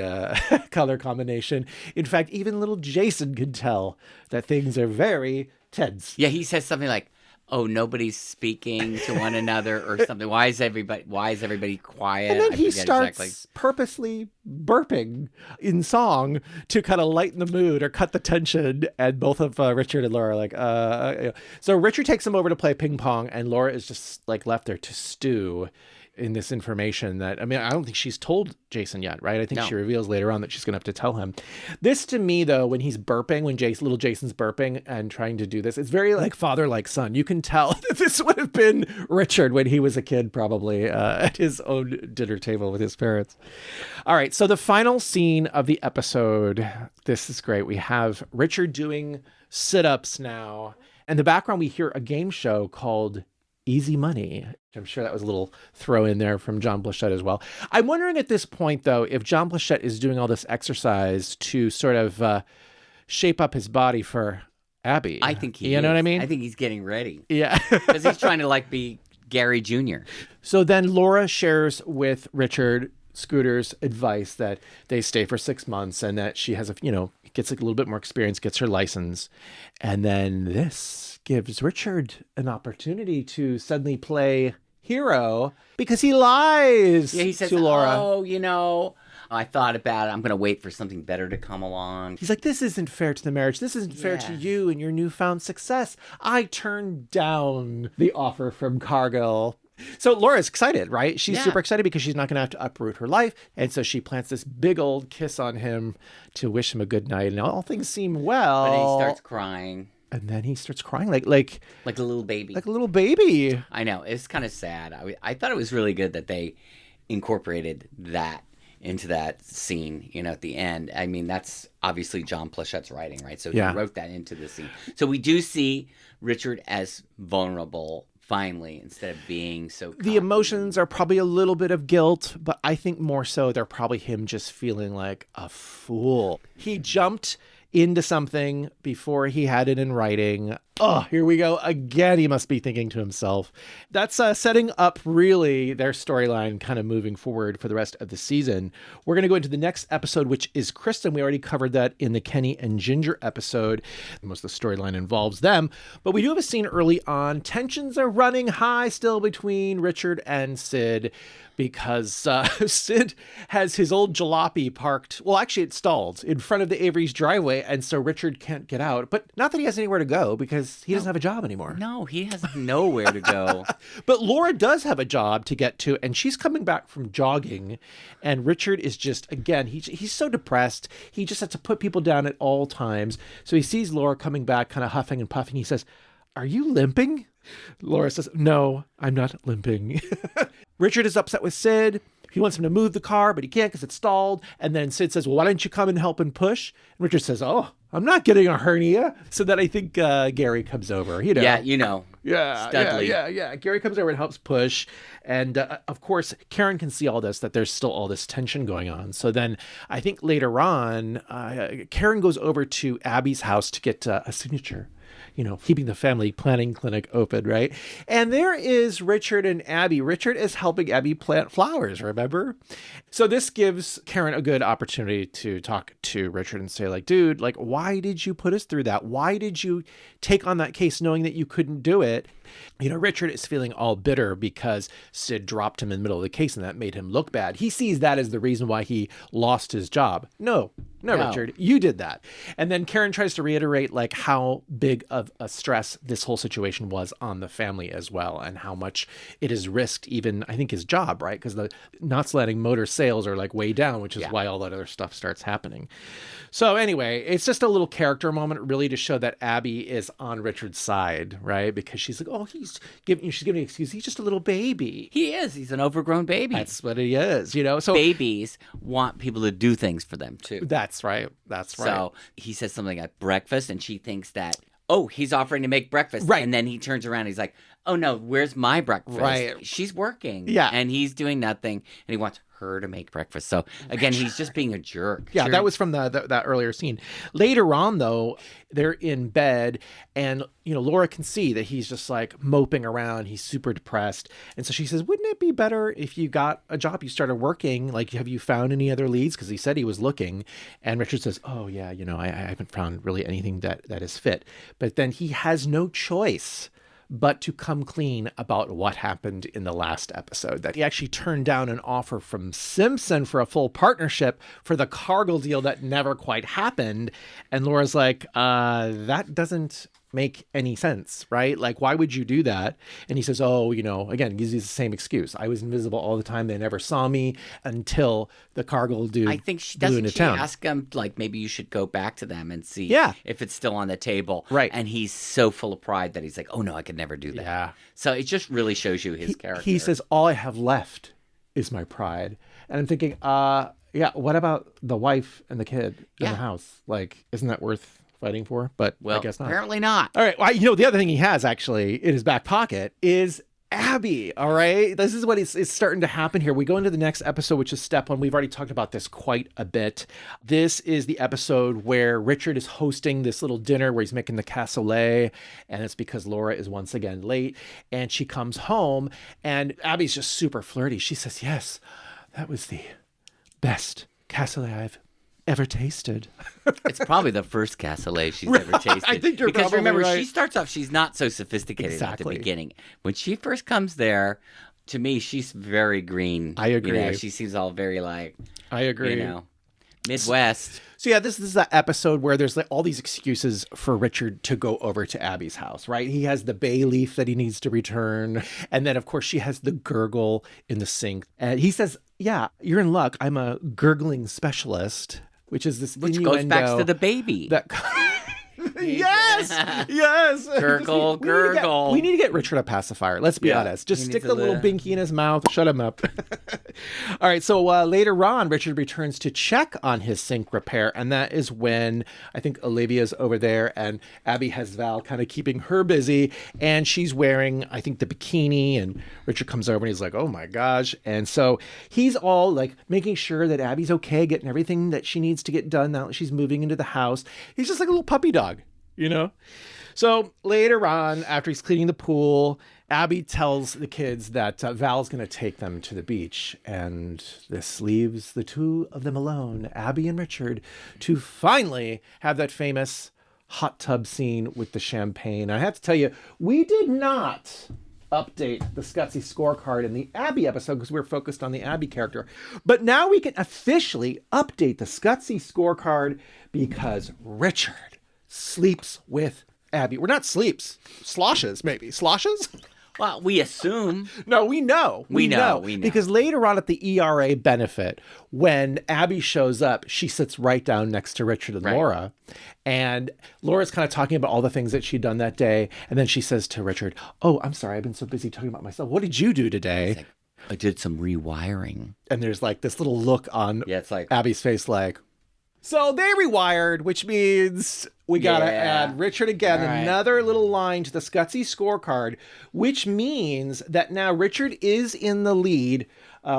color combination. In fact, even little Jason can tell that things are very tense. Yeah, he says something like, oh, nobody's speaking to one another or something. Why is everybody quiet? And then he starts purposely burping in song to kind of lighten the mood or cut the tension. And both of Richard and Laura are like, So Richard takes him over to play ping pong, and Laura is just like left there to stew in this information that, I don't think she's told Jason yet, right? I think she reveals later on that she's going to have to tell him. This to me, though, when he's burping, when little Jason's burping and trying to do this, it's very like father, like son. You can tell that this would have been Richard when he was a kid, probably at his own dinner table with his parents. All right. So the final scene of the episode, this is great. We have Richard doing sit-ups now. In the background, we hear a game show called Easy Money. I'm sure that was a little throw in there from John Blachette as well. I'm wondering at this point, though, if John Blachette is doing all this exercise to sort of shape up his body for Abby. I think he You know what I mean? I think he's getting ready. Yeah. Because he's trying to be Gary Jr. So then Laura shares with Richard Scooter's advice that they stay for 6 months and that she has gets a little bit more experience, gets her license. And then this gives Richard an opportunity to suddenly play hero because he lies he says, to Laura. Oh, I thought about it. I'm going to wait for something better to come along. He's like, this isn't fair to the marriage. This isn't fair to you and your newfound success. I turned down the offer from Cargill. So Laura's excited, right? She's super excited because she's not going to have to uproot her life. And so she plants this big old kiss on him to wish him a good night. And all things seem well. But he starts crying. And then he starts crying like a little baby. Like a little baby. I know. It's kind of sad. I thought it was really good that they incorporated that into that scene, at the end. I mean, that's obviously John Plachette's writing, right? So he wrote that into the scene. So we do see Richard as vulnerable finally, instead of being so cocky. The emotions are probably a little bit of guilt, but I think more so they're probably him just feeling like a fool. He jumped into something before he had it in writing. Oh, here we go again. He must be thinking to himself. That's setting up really their storyline kind of moving forward for the rest of the season. We're going to go into the next episode, which is Kristen. We already covered that in the Kenny and Ginger episode. Most of the storyline involves them, but we do have a scene early on. Tensions are running high still between Richard and Sid, because Sid has his old jalopy parked. Well, actually, it's stalled in front of the Averys' driveway, and so Richard can't get out. But not that he has anywhere to go, because he doesn't have a job anymore. No, he has nowhere to go. But Laura does have a job to get to, and she's coming back from jogging. And Richard is just, again, he's so depressed. He just has to put people down at all times. So he sees Laura coming back, kind of huffing and puffing. He says, "Are you limping?" Laura says, "No, I'm not limping." Richard is upset with Sid. He wants him to move the car, but he can't because it's stalled. And then Sid says, "Well, why don't you come and help and push?" And Richard says, "Oh, I'm not getting a hernia." So then I think Gary comes over. Yeah, Studley. Yeah. Gary comes over and helps push. And of course, Karen can see all this, that there's still all this tension going on. So then I think later on, Karen goes over to Abby's house to get a signature. Keeping the family planning clinic open, right? And there is Richard and Abby. Richard is helping Abby plant flowers, remember? So this gives Karen a good opportunity to talk to Richard and say, dude, why did you put us through that? Why did you take on that case knowing that you couldn't do it? Richard is feeling all bitter because Sid dropped him in the middle of the case and that made him look bad. He sees that as the reason why he lost his job. No, No, Richard, you did that. And then Karen tries to reiterate like how big of a stress this whole situation was on the family as well, and how much it has risked even, I think, his job, right? Because the not letting motor sales are like way down, which is why all that other stuff starts happening. So anyway, it's just a little character moment really to show that Abby is on Richard's side, right? Because she's like, oh, she's giving an excuse. He's just a little baby. He is. He's an overgrown baby. That's what he is, you know? So babies want people to do things for them too. That's right. That's right. So he says something at breakfast, and she thinks that, oh, he's offering to make breakfast. Right. And then he turns around and he's like, oh, no, where's my breakfast? Right. She's working. Yeah. And he's doing nothing, and he wants her to make breakfast. So, again, he's just being a jerk. Yeah, that was from that earlier scene. Later on, though, they're in bed, and, you know, Laura can see that he's just, like, moping around. He's super depressed. And so she says, wouldn't it be better if you got a job, you started working? Like, have you found any other leads? Because he said he was looking. And Richard says, oh, yeah, you know, I haven't found really anything that is fit. But then he has no choice but to come clean about what happened in the last episode, that he actually turned down an offer from Simpson for a full partnership for the Cargill deal that never quite happened. And Laura's like, that doesn't make any sense, right? Like, why would you do that? And he says, oh, you know, again, gives you the same excuse. I was invisible all the time. They never saw me until the Cargill dude I think she blew doesn't into she town. ask him, like, maybe you should go back to them and see if it's still on the table. Right. And he's so full of pride that he's like, oh, no, I could never do that. Yeah. So it just really shows you his character. He says, all I have left is my pride. And I'm thinking, yeah, what about the wife and the kid in the house? Like, isn't that worth fighting for? But I guess not. Apparently not. All right. Well, you know, the other thing he has actually in his back pocket is Abby. All right. This is what is starting to happen here. We go into the next episode, which is step 1. We've already talked about this quite a bit. This is the episode where Richard is hosting this little dinner where he's making the cassoulet. And it's because Laura is once again late. And she comes home and Abby's just super flirty. She says, yes, that was the best cassoulet I've ever tasted. It's probably the first cassoulet she's ever tasted. I think you're because probably remember, right. she starts off, she's not so sophisticated at the beginning. When she first comes there, to me, she's very green. I agree. You know, she seems all very like, I agree. You know, Midwest. So yeah, this is that episode where there's like all these excuses for Richard to go over to Abby's house, right? He has the bay leaf that he needs to return. And then of course she has the gurgle in the sink. And he says, yeah, you're in luck. I'm a gurgling specialist, which is this Which goes back innuendo to the baby. that yes. Gurgle, gurgle. We need to get Richard a pacifier. Let's be honest. Just stick the little binky in his mouth. Shut him up. All right. So later on, Richard returns to check on his sink repair. And that is when I think Olivia's over there and Abby has Val kind of keeping her busy. And she's wearing, I think, the bikini. And Richard comes over and he's like, oh my gosh. And so he's all like making sure that Abby's okay, getting everything that she needs to get done now that she's moving into the house. He's just like a little puppy dog. You know? So later on, after he's cleaning the pool, Abby tells the kids that Val's going to take them to the beach. And this leaves the two of them alone, Abby and Richard, to finally have that famous hot tub scene with the champagne. I have to tell you, we did not update the Scutzy Scorecard in the Abby episode because we're focused on the Abby character. But now we can officially update the Scutzy Scorecard because Richard sleeps with Abby. We're not sleeps. Sloshes, maybe. Sloshes? Well, we assume. No, we know. We know. Because later on at the ERA benefit, when Abby shows up, she sits right down next to Richard and Laura. And Laura's kind of talking about all the things that she'd done that day. And then she says to Richard, oh, I'm sorry, I've been so busy talking about myself. What did you do today? Like, I did some rewiring. And there's like this little look on it's like Abby's face like, so they rewired, which means we got to add Richard again, another little line to the Scutzy Scorecard, which means that now Richard is in the lead.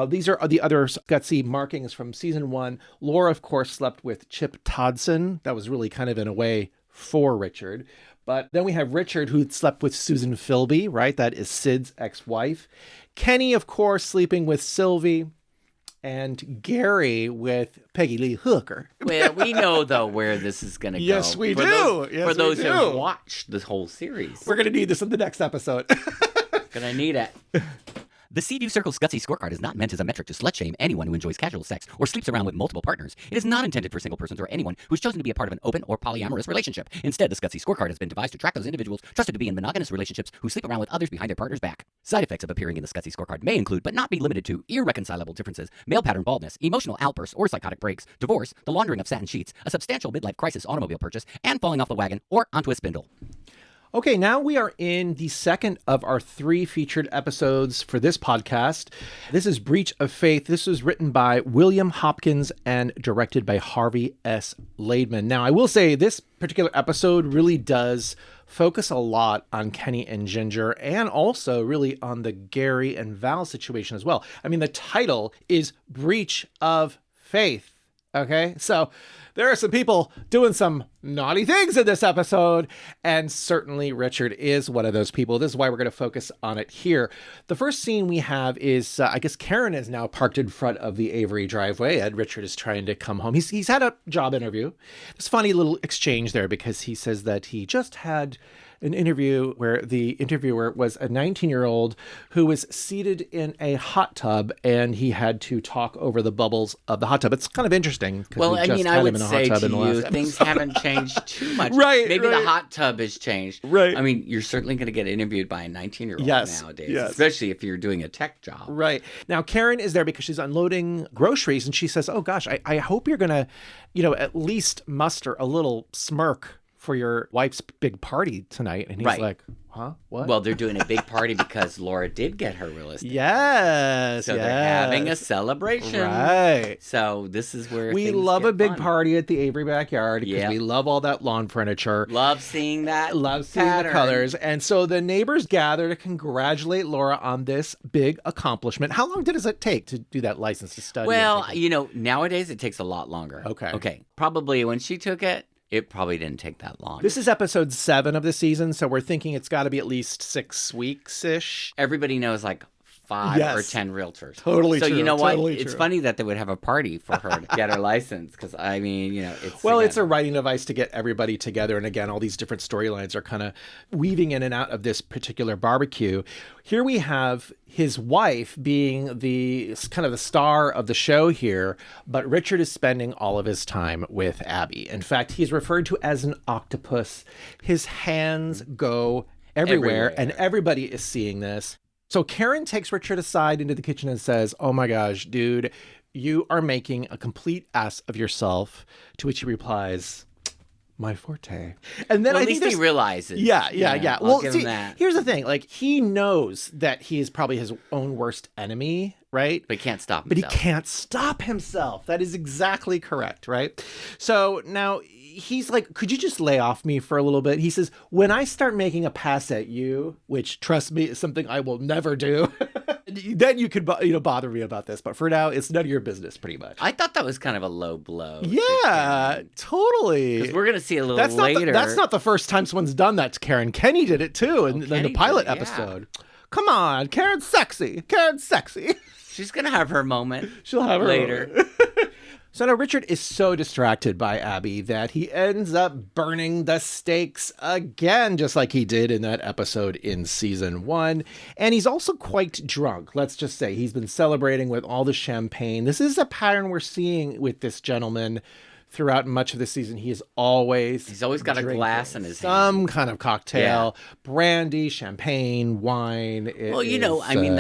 These are the other Scutzy markings from season 1. Laura, of course, slept with Chip Todson. That was really kind of in a way for Richard. But then we have Richard, who slept with Susan Philby, right? That is Sid's ex-wife. Kenny, of course, sleeping with Sylvie. And Gary with Peggy Lee Hooker. Well, we know, though, where this is going to go. Yes, we do. For those who watched the whole series. We're going to need this in the next episode. Going to need it. The Seaview Circle Scutzy Scorecard is not meant as a metric to slut-shame anyone who enjoys casual sex or sleeps around with multiple partners. It is not intended for single persons or anyone who's chosen to be a part of an open or polyamorous relationship. Instead, the Scutzy Scorecard has been devised to track those individuals trusted to be in monogamous relationships who sleep around with others behind their partner's back. Side effects of appearing in the Scutzy Scorecard may include, but not be limited to, irreconcilable differences, male pattern baldness, emotional outbursts or psychotic breaks, divorce, the laundering of satin sheets, a substantial midlife crisis automobile purchase, and falling off the wagon or onto a spindle. Okay, now we are in the second of our 3 featured episodes for this podcast. This is Breach of Faith. This was written by William Hopkins and directed by Harvey S. Laidman. Now, I will say this particular episode really does focus a lot on Kenny and Ginger and also really on the Gary and Val situation as well. I mean, the title is Breach of Faith. Okay, so there are some people doing some naughty things in this episode, and certainly Richard is one of those people. This is why we're going to focus on it here. The first scene we have is, I guess Karen is now parked in front of the Avery driveway, and Richard is trying to come home. He's had a job interview. This funny little exchange there because he says that he just had an interview where the interviewer was a 19-year-old who was seated in a hot tub and he had to talk over the bubbles of the hot tub. It's kind of interesting. Well, I mean, I would say to you, things haven't changed too much. Maybe the hot tub has changed. Right. I mean, you're certainly going to get interviewed by a 19-year-old nowadays, especially if you're doing a tech job. Right. Now, Karen is there because she's unloading groceries and she says, oh gosh, I hope you're going to, at least muster a little smirk for your wife's big party tonight. And he's like, huh? What? Well, they're doing a big party because Laura did get her real estate. Yes. So they're having a celebration. Right. So this is where we love a big party at the Avery backyard because we love all that lawn furniture. Love seeing that. Love seeing the colors. And so the neighbors gather to congratulate Laura on this big accomplishment. How long does it take to do that license to study? Well, nowadays it takes a lot longer. Okay. Probably when she took it, it probably didn't take that long. This is episode 7 of the season, so we're thinking it's got to be at least 6 weeks-ish. Everybody knows like 5 or 10 realtors. Totally true. So you know what? Totally it's true. funny that they would have a party for her to get her license because, I mean, it's... Well, it's a writing device to get everybody together. And again, all these different storylines are kind of weaving in and out of this particular barbecue. Here we have his wife being the kind of the star of the show here, but Richard is spending all of his time with Abby. In fact, he's referred to as an octopus. His hands go everywhere. And everybody is seeing this. So Karen takes Richard aside into the kitchen and says, oh my gosh, dude, you are making a complete ass of yourself. To which he replies, my forte. And then at least he realizes. Yeah. Well, give him that. Here's the thing. Like, he knows that he is probably his own worst enemy, right? But he can't stop himself. But he can't stop himself. That is exactly correct, right? So now he's like, could you just lay off me for a little bit? He says, when I start making a pass at you, which, trust me, is something I will never do, then you could bother me about this. But for now, it's none of your business, pretty much. I thought that was kind of a low blow. Yeah, totally. Because we're going to see a little later. That's not the first time someone's done that to Karen. Kenny did it, too, in the pilot episode. Come on, Karen's sexy. She's going to have her moment. She'll have her later. Moment. So now Richard is so distracted by Abby that he ends up burning the stakes again, just like he did in that episode in season 1. And he's also quite drunk. Let's just say he's been celebrating with all the champagne. This is a pattern we're seeing with this gentleman throughout much of the season. He's always got a glass in his hand. Some kind of cocktail, brandy, champagne, wine. I mean,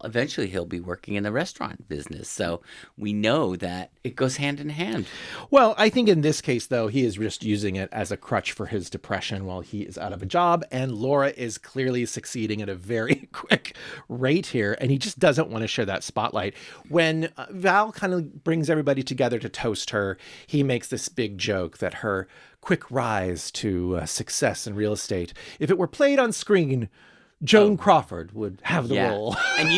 eventually he'll be working in the restaurant business. So we know that it goes hand in hand. Well, I think in this case, though, he is just using it as a crutch for his depression while he is out of a job. And Laura is clearly succeeding at a very quick rate here. And he just doesn't want to share that spotlight. When Val kind of brings everybody together to toast her, he makes this big joke that her quick rise to success in real estate, if it were played on screen, Joan Crawford would have the role. And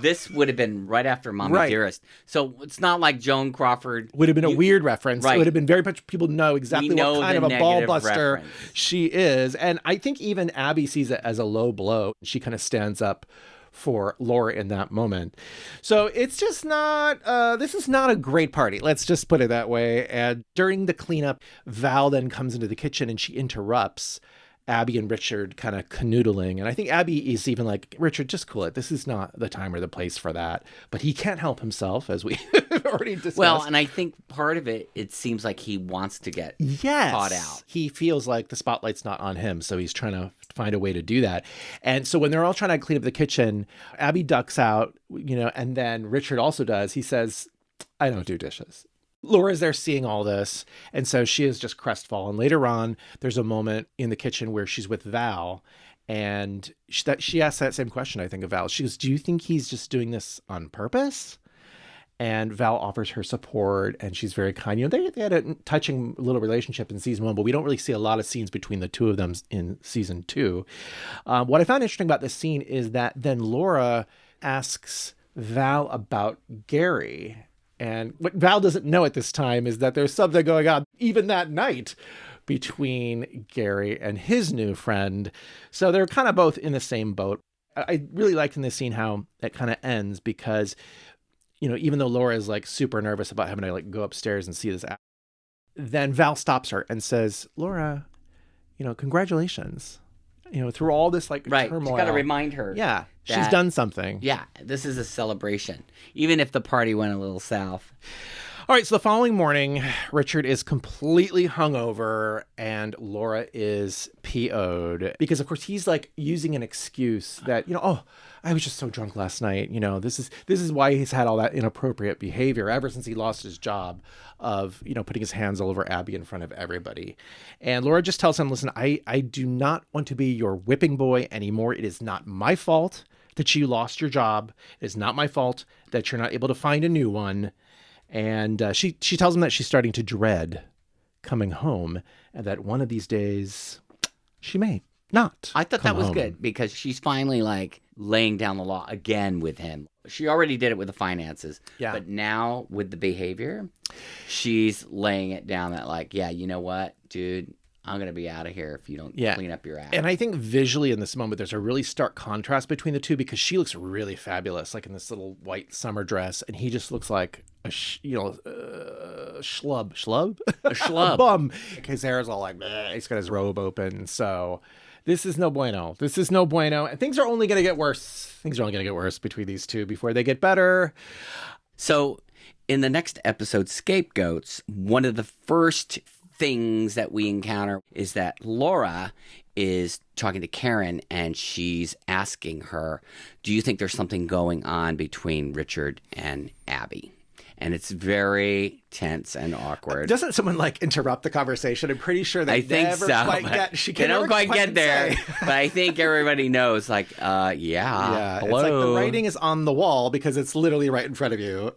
this would have been right after Mommy Dearest. So it's not like Joan Crawford would have been a weird reference. Right. It would have been very much people know exactly what kind of a ball buster reference she is. And I think even Abby sees it as a low blow. She kind of stands up for Laura in that moment. So it's just not, this is not a great party. Let's just put it that way. And during the cleanup, Val then comes into the kitchen and she interrupts Abby and Richard kind of canoodling. And I think Abby is even like, Richard, just cool it. This is not the time or the place for that. But he can't help himself, as we already discussed. Well, and I think part of it seems like he wants to get caught out. He feels like the spotlight's not on him, so he's trying to find a way to do that. And so when they're all trying to clean up the kitchen, Abby ducks out, and then Richard also does. He says, I don't do dishes. Laura's there seeing all this, and so she is just crestfallen. Later on, there's a moment in the kitchen where she's with Val, and she asks that same question, I think, of Val. She goes, do you think he's just doing this on purpose? And Val offers her support, and she's very kind. They had a touching little relationship in season 1, but we don't really see a lot of scenes between the two of them in season 2. What I found interesting about this scene is that then Laura asks Val about Gary. And what Val doesn't know at this time is that there's something going on even that night between Gary and his new friend. So they're kind of both in the same boat. I really liked in this scene how it kind of ends because, even though Laura is like super nervous about having to like go upstairs and see this, then Val stops her and says, Laura, congratulations. Through all this like turmoil. You got to remind her. Yeah, she's done something. Yeah, this is a celebration, even if the party went a little south. All right, so the following morning, Richard is completely hungover and Laura is PO'd because, of course, he's like using an excuse that, I was just so drunk last night. This is why he's had all that inappropriate behavior ever since he lost his job of, putting his hands all over Abby in front of everybody. And Laura just tells him, listen, I do not want to be your whipping boy anymore. It is not my fault that you lost your job. It is not my fault that you're not able to find a new one. And she tells him that she's starting to dread coming home and that one of these days she may not. I thought that was home. good because she's finally like laying down the law again with him. She already did it with the finances. Yeah. But now with the behavior, she's laying it down that like, yeah, you know what, dude? I'm going to be out of here if you don't clean up your act. And I think visually in this moment, there's a really stark contrast between the two because she looks really fabulous, like in this little white summer dress. And he just looks like a schlub. A schlub. A bum. His hair is all like, bleh. He's got his robe open. So this is no bueno. And things are only going to get worse. Between these two before they get better. So in the next episode, Scapegoats, one of the first things that we encounter is that Laura is talking to Karen and she's asking her, do you think there's something going on between Richard and Abby? And it's very tense and awkward. Doesn't someone like interrupt the conversation? I'm pretty sure they never quite get. They don't quite get there. But I think everybody knows. Like, yeah. Hello. It's like the writing is on the wall because it's literally right in front of you.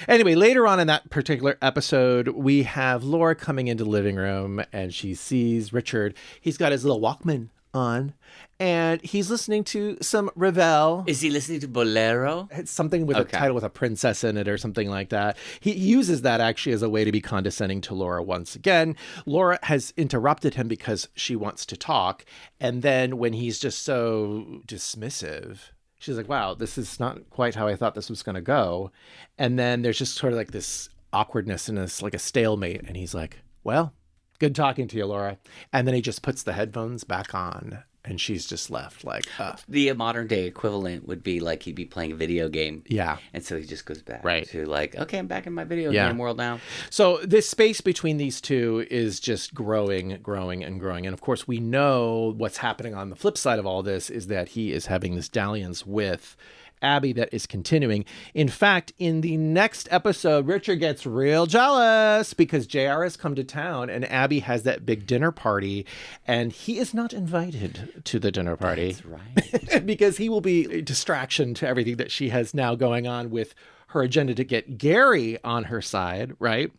Anyway, later on in that particular episode, we have Laura coming into the living room and she sees Richard. He's got his little Walkman on. And he's listening to some Ravel. Is he listening to Bolero? It's something with a title with a princess in it or something like that. He uses that actually as a way to be condescending to Laura once again. Laura has interrupted him because she wants to talk. And then when he's just so dismissive, she's like, wow, this is not quite how I thought this was going to go. And then there's just sort of like this awkwardness and this like a stalemate. And he's like, well, good talking to you, Laura. And then he just puts the headphones back on. And she's just left like... The modern day equivalent would be like he'd be playing a video game. Yeah. And so he just goes back right. to like, okay, I'm back in my video game world now. So this space between these two is just growing. And of course, we know what's happening on the flip side of all this is that he is having this dalliance with Abby that is continuing. In fact, in the next episode, Richard gets real jealous because JR has come to town and Abby has that big dinner party and he is not invited to the dinner party. That's right. Because he will be a distraction to everything that she has now going on with her agenda to get Gary on her side, right?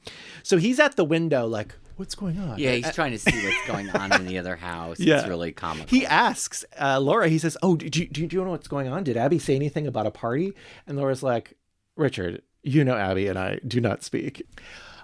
So he's at the window like, what's going on? Yeah, he's trying to see what's going on in the other house. Yeah. It's really comical. He asks Laura, he says, oh, do you know what's going on? Did Abby say anything about a party? And Laura's like, Richard, Abby and I do not speak.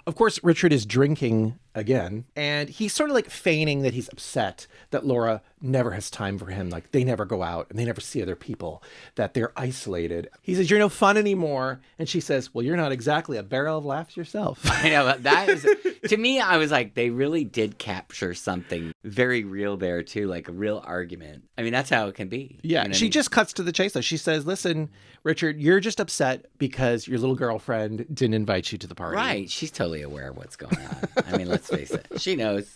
Of course, Richard is drinking again. And he's sort of like feigning that he's upset that Laura never has time for him. Like, they never go out and they never see other people, that they're isolated. He says, you're no fun anymore. And she says, well, you're not exactly a barrel of laughs yourself. I know, but that is, to me, I was like, they really did capture something very real there, too, like a real argument. I mean, that's how it can be. Yeah, You know she what just cuts to the chase, though. She says, listen, Richard, you're just upset because your little girlfriend didn't invite you to the party. Right. She's totally aware of what's going on. I mean, let's face it. She knows.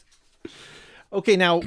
Okay, now,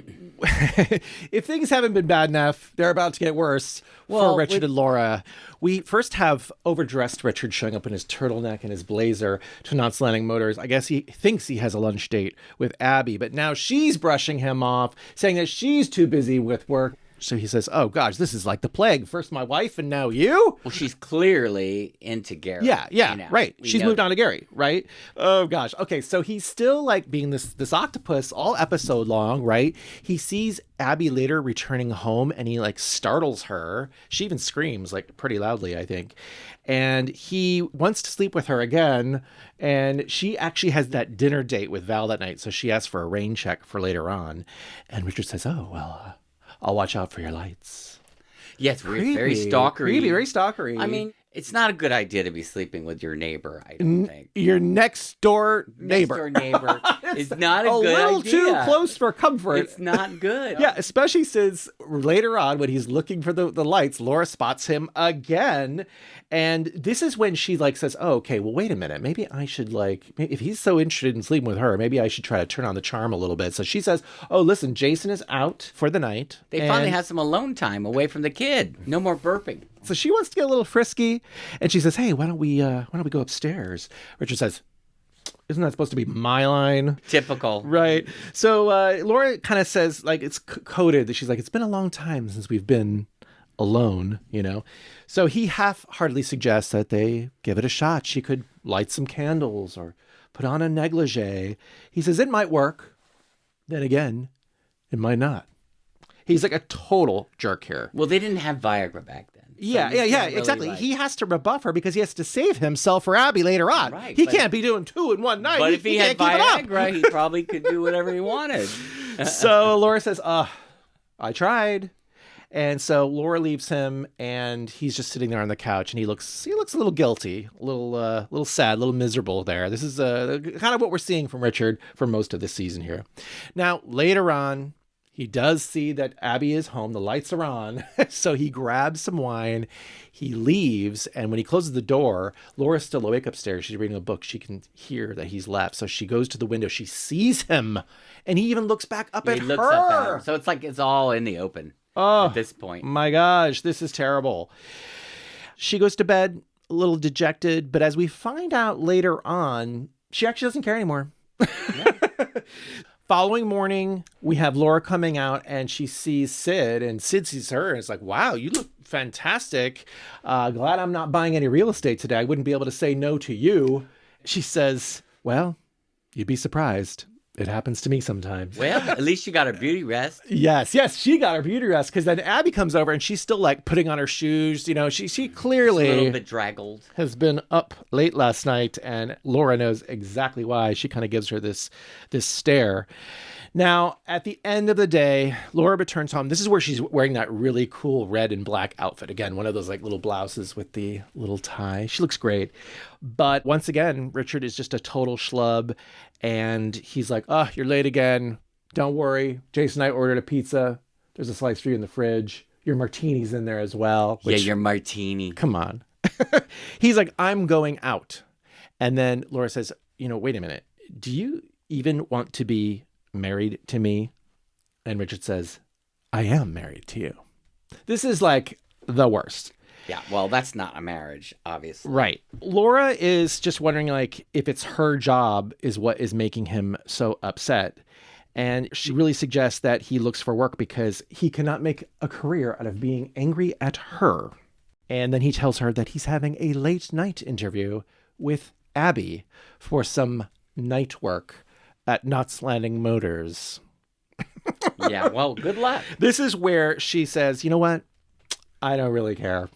if things haven't been bad enough, they're about to get worse for Richard and Laura. We first have overdressed Richard showing up in his turtleneck and his blazer to Knott's Landing Motors. I guess he thinks he has a lunch date with Abby, but now she's brushing him off, saying that she's too busy with work. So he says, oh, gosh, this is like the plague. First my wife and now you? Well, she's clearly into Gary. Yeah, you know. right. We She's know moved on to Gary, right? Oh, gosh. Okay, so he's still like being this octopus all episode long, right? He sees Abby later returning home and he like startles her. She even screams like pretty loudly, I think. And he wants to sleep with her again. And she actually has that dinner date with Val that night. So she asks for a rain check for later on. And Richard says, oh, well, I'll watch out for your lights. Yeah, it's weird. Very stalkery. Creepy, very stalkery. I mean, it's not a good idea to be sleeping with your neighbor, I don't think. Your next door neighbor. Next door neighbor is not a good idea. A little too close for comfort. It's not good. Yeah, especially since later on when he's looking for the lights, Laura spots him again. And this is when she like says, oh, okay, well, wait a minute. Maybe I should if he's so interested in sleeping with her, maybe I should try to turn on the charm a little bit. So she says, oh, listen, Jason is out for the night. They finally have some alone time away from the kid. No more burping. So she wants to get a little frisky. And she says, hey, why don't we go upstairs? Richard says, isn't that supposed to be my line? Typical. Right. So Laura kind of says, like, it's coded that she's like, it's been a long time since we've been alone, you know? So he half-heartedly suggests that they give it a shot. She could light some candles or put on a negligee. He says it might work. Then again, it might not. He's like a total jerk here. Well, they didn't have Viagra back then. So Yeah, really exactly. like- He has to rebuff her because he has to save himself for Abby later on. Right, he but- can't be doing two in one night. But if he had can't keep it up. Viagra, he probably could do whatever he wanted. So Laura says, I tried. And so Laura leaves him and he's just sitting there on the couch and he looks a little guilty, a little sad, a little miserable there. This is kind of what we're seeing from Richard for most of this season here. Now, later on, he does see that Abby is home. The lights are on. So he grabs some wine. He leaves. And when he closes the door, Laura's still awake upstairs. She's reading a book. She can hear that he's left. So she goes to the window. She sees him. And he even looks back up at He her. looks up at her. So it's like it's all in the open at this point. My gosh, this is terrible. She goes to bed a little dejected. But as we find out later on, she actually doesn't care anymore. Yeah. Following morning, we have Laura coming out and she sees Sid and Sid sees her and it's like, wow, you look fantastic. Glad I'm not buying any real estate today. I wouldn't be able to say no to you. She says, well, you'd be surprised. It happens to me sometimes. Well, at least she got her beauty rest. Yes, she got her beauty rest because then Abby comes over and she's still like putting on her shoes. You know, she clearly She's a little bit draggled. has been up late last night and Laura knows exactly why. She kind of gives her this stare. Now, at the end of the day, Laura returns home. This is where she's wearing that really cool red and black outfit. Again, one of those like little blouses with the little tie. She looks great. But once again, Richard is just a total schlub. And he's like, oh, you're late again. Don't worry. Jason and I ordered a pizza. There's a slice for you in the fridge. Your martini's in there as well. Yeah, your martini. Come on. He's like, I'm going out. And then Laura says, wait a minute. Do you even want to be married to me? And Richard says, I am married to you. This is like the worst. Yeah, well, that's not a marriage, obviously. Right. Laura is just wondering like if it's her job is what is making him so upset. And she really suggests that he looks for work because he cannot make a career out of being angry at her. And then he tells her that he's having a late night interview with Abby for some night work at Knott's Landing Motors. Yeah, well, good luck. This is where she says, you know what? I don't really care.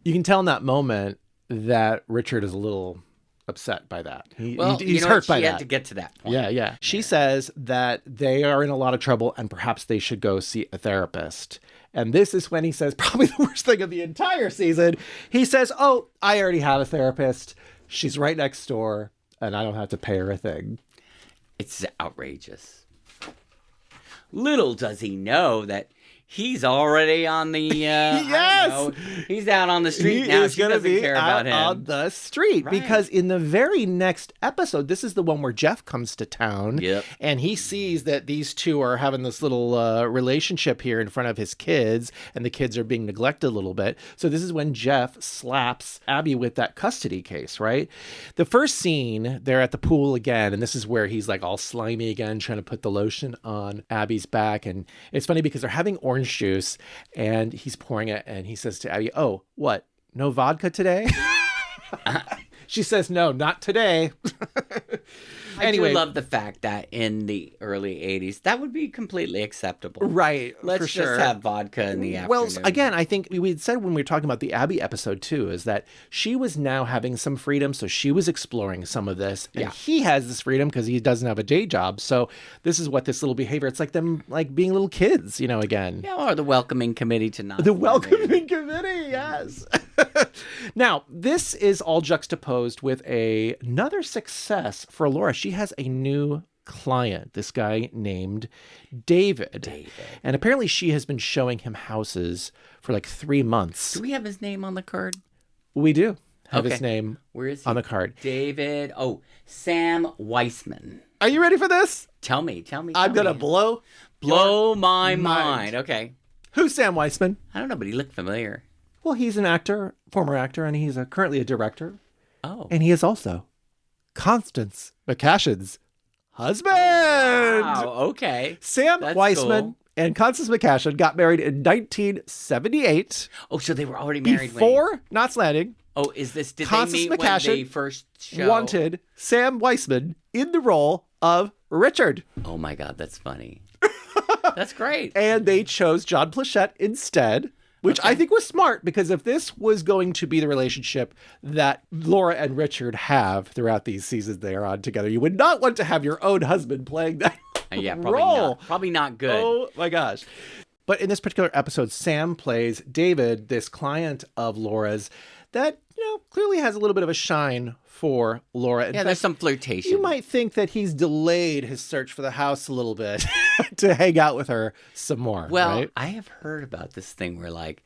You can tell in that moment that Richard is a little upset by that. He's hurt by she that. had to get to that point. Yeah. She says that they are in a lot of trouble and perhaps they should go see a therapist. And this is when he says probably the worst thing of the entire season. He says, oh, I already have a therapist. She's right next door and I don't have to pay her a thing. It's outrageous. Little does he know that he's already on the yes, he's out on the street now. She doesn't care about him on the street, right? Because in the very next episode, this is the one where Jeff comes to town, and he sees that these two are having this little relationship here in front of his kids, and the kids are being neglected a little bit. So this is when Jeff slaps Abby with that custody case, right? The first scene, they're at the pool again, and this is where he's like all slimy again, trying to put the lotion on Abby's back, and it's funny because they're having orange juice and he's pouring it and he says to Abby, oh, what? No vodka today? She says, no, not today. Anyway, I do love the fact that in the early 80s, that would be completely acceptable. Right. Let's just have vodka in the afternoon. Well, again, I think we said when we were talking about the Abby episode too, is that she was now having some freedom. So she was exploring some of this. And he has this freedom because he doesn't have a day job. So this is what this little behavior, it's like them like being little kids, again. Yeah, or the welcoming committee to not. The welcoming committee, yes. Now, this is all juxtaposed with another success for Laura. She has a new client, this guy named David. And apparently she has been showing him houses for like 3 months. Do we have his name on the card? We do have his name Where is he? on the card. David. Oh, Sam Weissman. Are you ready for this? Tell me. I'm going to blow my mind. Okay. Who's Sam Weissman? I don't know, but he looked familiar. Well, he's an actor, former actor, and he's currently a director. Oh. And he is also Constance McCashin's husband. Oh, wow. Okay. Sam Weissman and Constance McCashin got married in 1978. Oh, so they were already married before Knots Landing. Oh, is this, did Constance they meet McCashin when they first show? Wanted Sam Weissman in the role of Richard. Oh my God, that's funny. That's great. And they chose John Plachette instead, which I think was smart, because if this was going to be the relationship that Laura and Richard have throughout these seasons they are on together, you would not want to have your own husband playing that probably role. Not. Probably not good. Oh my gosh. But in this particular episode, Sam plays David, this client of Laura's that, clearly has a little bit of a shine for Laura. In fact, there's some flirtation. You might think that he's delayed his search for the house a little bit to hang out with her some more. Well, right? I have heard about this thing where, like,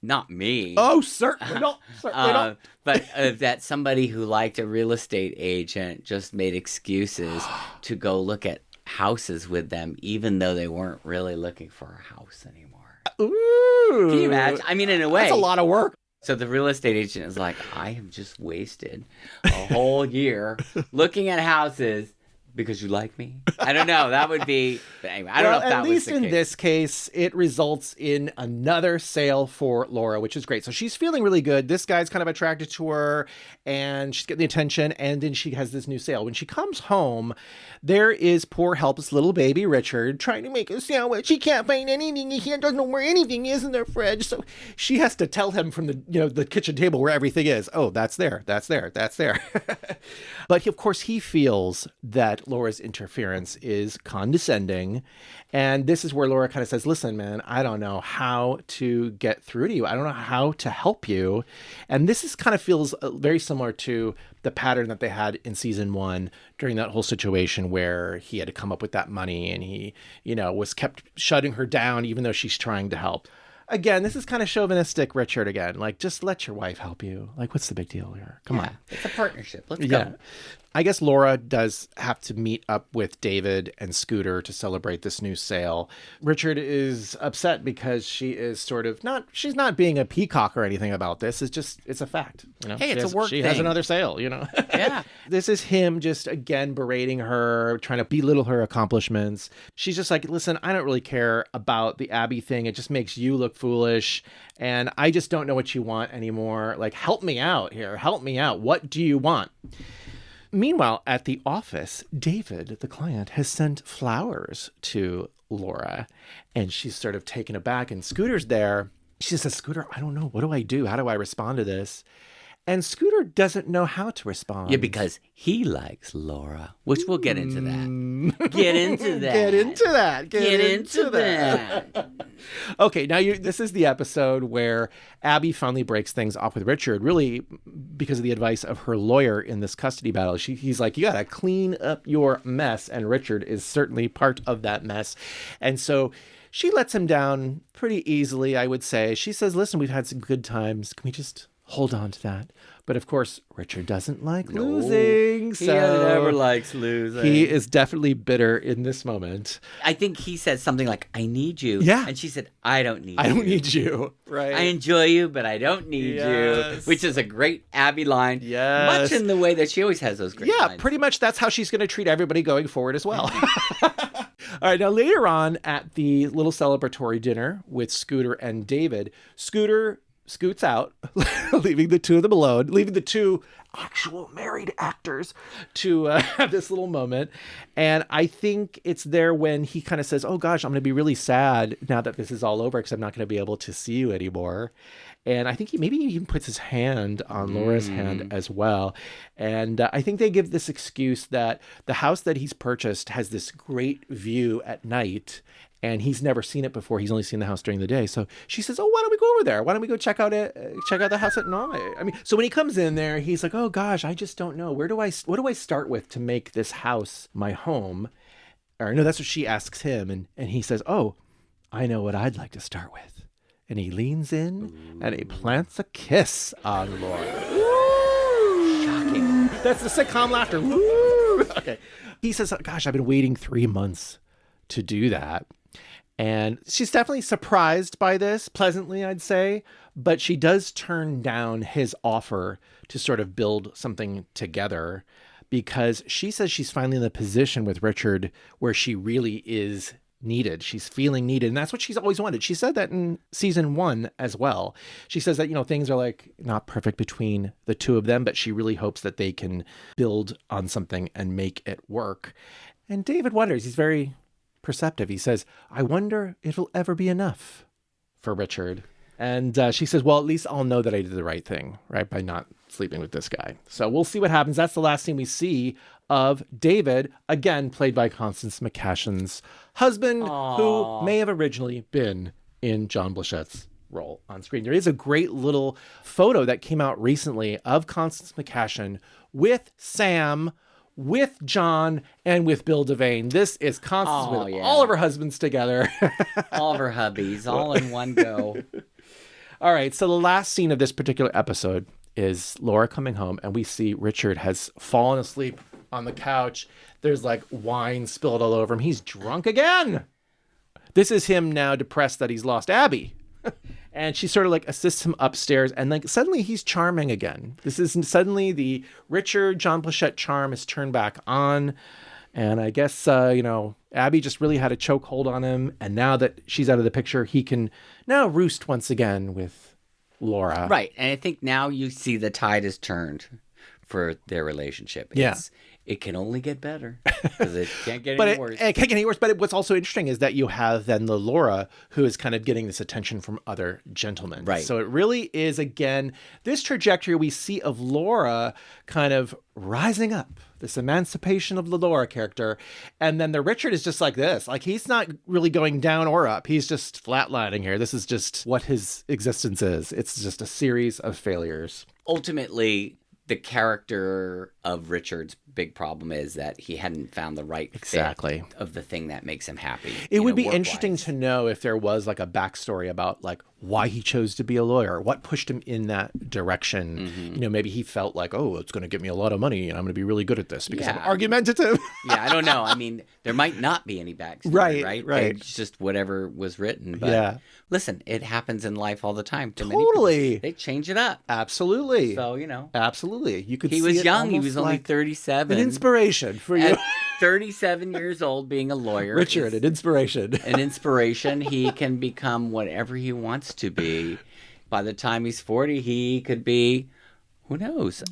not me. Oh, certainly not. But that somebody who liked a real estate agent just made excuses to go look at houses with them, even though they weren't really looking for a house anymore. Ooh. Can you imagine? I mean, in a way. That's a lot of work. So the real estate agent is like, I have just wasted a whole year looking at houses because you like me. I don't know. That would be. But anyway, I don't know if that was the case. At least in this case, it results in another sale for Laura, which is great. So she's feeling really good. This guy's kind of attracted to her, and she's getting the attention. And then she has this new sale. When she comes home, there is poor helpless little baby Richard trying to make a sandwich. He can't find anything. He doesn't know where anything is in their fridge. So she has to tell him from the kitchen table where everything is. Oh, that's there. That's there. That's there. But of course, he feels that Laura's interference is condescending. And this is where Laura kind of says, listen, man, I don't know how to get through to you. I don't know how to help you. And this is kind of feels very similar to the pattern that they had in season 1 during that whole situation where he had to come up with that money and he, was kept shutting her down even though she's trying to help. Again, this is kind of chauvinistic, Richard, again. Like, just let your wife help you. Like, what's the big deal here? Come on. It's a partnership. Let's go. I guess Laura does have to meet up with David and Scooter to celebrate this new sale. Richard is upset because she is sort of she's not being a peacock or anything about this. It's a fact. Hey, it's a work thing. She has another sale, Yeah. This is him just, again, berating her, trying to belittle her accomplishments. She's just like, listen, I don't really care about the Abby thing. It just makes you look foolish. And I just don't know what you want anymore. Like, help me out here. Help me out. What do you want? Meanwhile, at the office, David, the client, has sent flowers to Laura, and she's sort of taken aback, and Scooter's there. She says, Scooter, I don't know. What do I do? How do I respond to this? And Scooter doesn't know how to respond. Yeah, because he likes Laura, which we'll get into that. Get into that. Get into that. Get into that. Okay, now this is the episode where Abby finally breaks things off with Richard, really because of the advice of her lawyer in this custody battle. He's like, you got to clean up your mess, and Richard is certainly part of that mess. And so she lets him down pretty easily, I would say. She says, listen, we've had some good times. Can we just hold on to that? But of course, Richard doesn't like losing. He never likes losing. He is definitely bitter in this moment. I think he says something like, I need you. Yeah. And she said, I don't need you. I don't need you. Right. I enjoy you, but I don't need you. Which is a great Abby line. Yes. Much in the way that she always has those great lines. Yeah, pretty much that's how she's going to treat everybody going forward as well. All right, now later on at the little celebratory dinner with Scooter and David, Scooter scoots out, leaving the two of them alone, leaving the two actual married actors to have this little moment. And I think it's there when he kind of says, oh gosh, I'm going to be really sad now that this is all over because I'm not going to be able to see you anymore. And I think he even puts his hand on Laura's hand as well. And I think they give this excuse that the house that he's purchased has this great view at night, and he's never seen it before. He's only seen the house during the day. So she says, oh, why don't we go over there? Why don't we go check out the house at night? I mean, so when he comes in there, he's like, oh gosh, I just don't know. What do I start with to make this house my home? Or no, that's what she asks him. And he says, oh, I know what I'd like to start with. And he leans in and he plants a kiss on Laura. Woo! Shocking. That's the sitcom laughter. Woo! Okay. He says, gosh, I've been waiting 3 months to do that. And she's definitely surprised by this, pleasantly, I'd say. But she does turn down his offer to sort of build something together because she says she's finally in the position with Richard where she really is needed. She's feeling needed. And that's what she's always wanted. She said that in season 1 as well. She says that, things are like not perfect between the two of them, but she really hopes that they can build on something and make it work. And David wonders, he's very perceptive. He says, I wonder if it'll ever be enough for Richard. And she says, well, at least I'll know that I did the right thing, right? By not sleeping with this guy. So we'll see what happens. That's the last scene we see of David, again, played by Constance McCashin's husband, who may have originally been in John Blechette's role on screen. There is a great little photo that came out recently of Constance McCashin with Sam, with John, and with Bill Devane. This is Constance with all of her husbands together. All of her hubbies, all in one go. All right, so the last scene of this particular episode is Laura coming home, and we see Richard has fallen asleep on the couch. There's like wine spilled all over him. He's drunk again. This is him now depressed that he's lost Abby. And she sort of like assists him upstairs, and like suddenly he's charming again. This is suddenly the Richard John Blechette charm is turned back on. And I guess, Abby just really had a chokehold on him. And now that she's out of the picture, he can now roost once again with Laura. Right. And I think now you see the tide has turned for their relationship. It can only get better because it can't get any worse. It can't get any worse. But what's also interesting is that you have then the Laura who is kind of getting this attention from other gentlemen. Right. So it really is, again, this trajectory we see of Laura kind of rising up, this emancipation of the Laura character. And then the Richard is just like this. Like he's not really going down or up. He's just flatlining here. This is just what his existence is. It's just a series of failures. Ultimately, the character of Richard's big problem is that he hadn't found the right fit of the thing that makes him happy. It would be interesting to know if there was like a backstory about like why he chose to be a lawyer, what pushed him in that direction. Mm-hmm. Maybe he felt like, oh, it's going to get me a lot of money and I'm going to be really good at this because I'm argumentative. I don't know. I mean, there might not be any backstory, right? It's just whatever was written. But listen, it happens in life all the time. To many people. They change it up. Absolutely. So, Absolutely. You could he see was it young. He was only 37. An inspiration for you. At 37 years old, being a lawyer. Richard, an inspiration. An inspiration. He can become whatever he wants to be. By the time he's 40, he could be, who knows?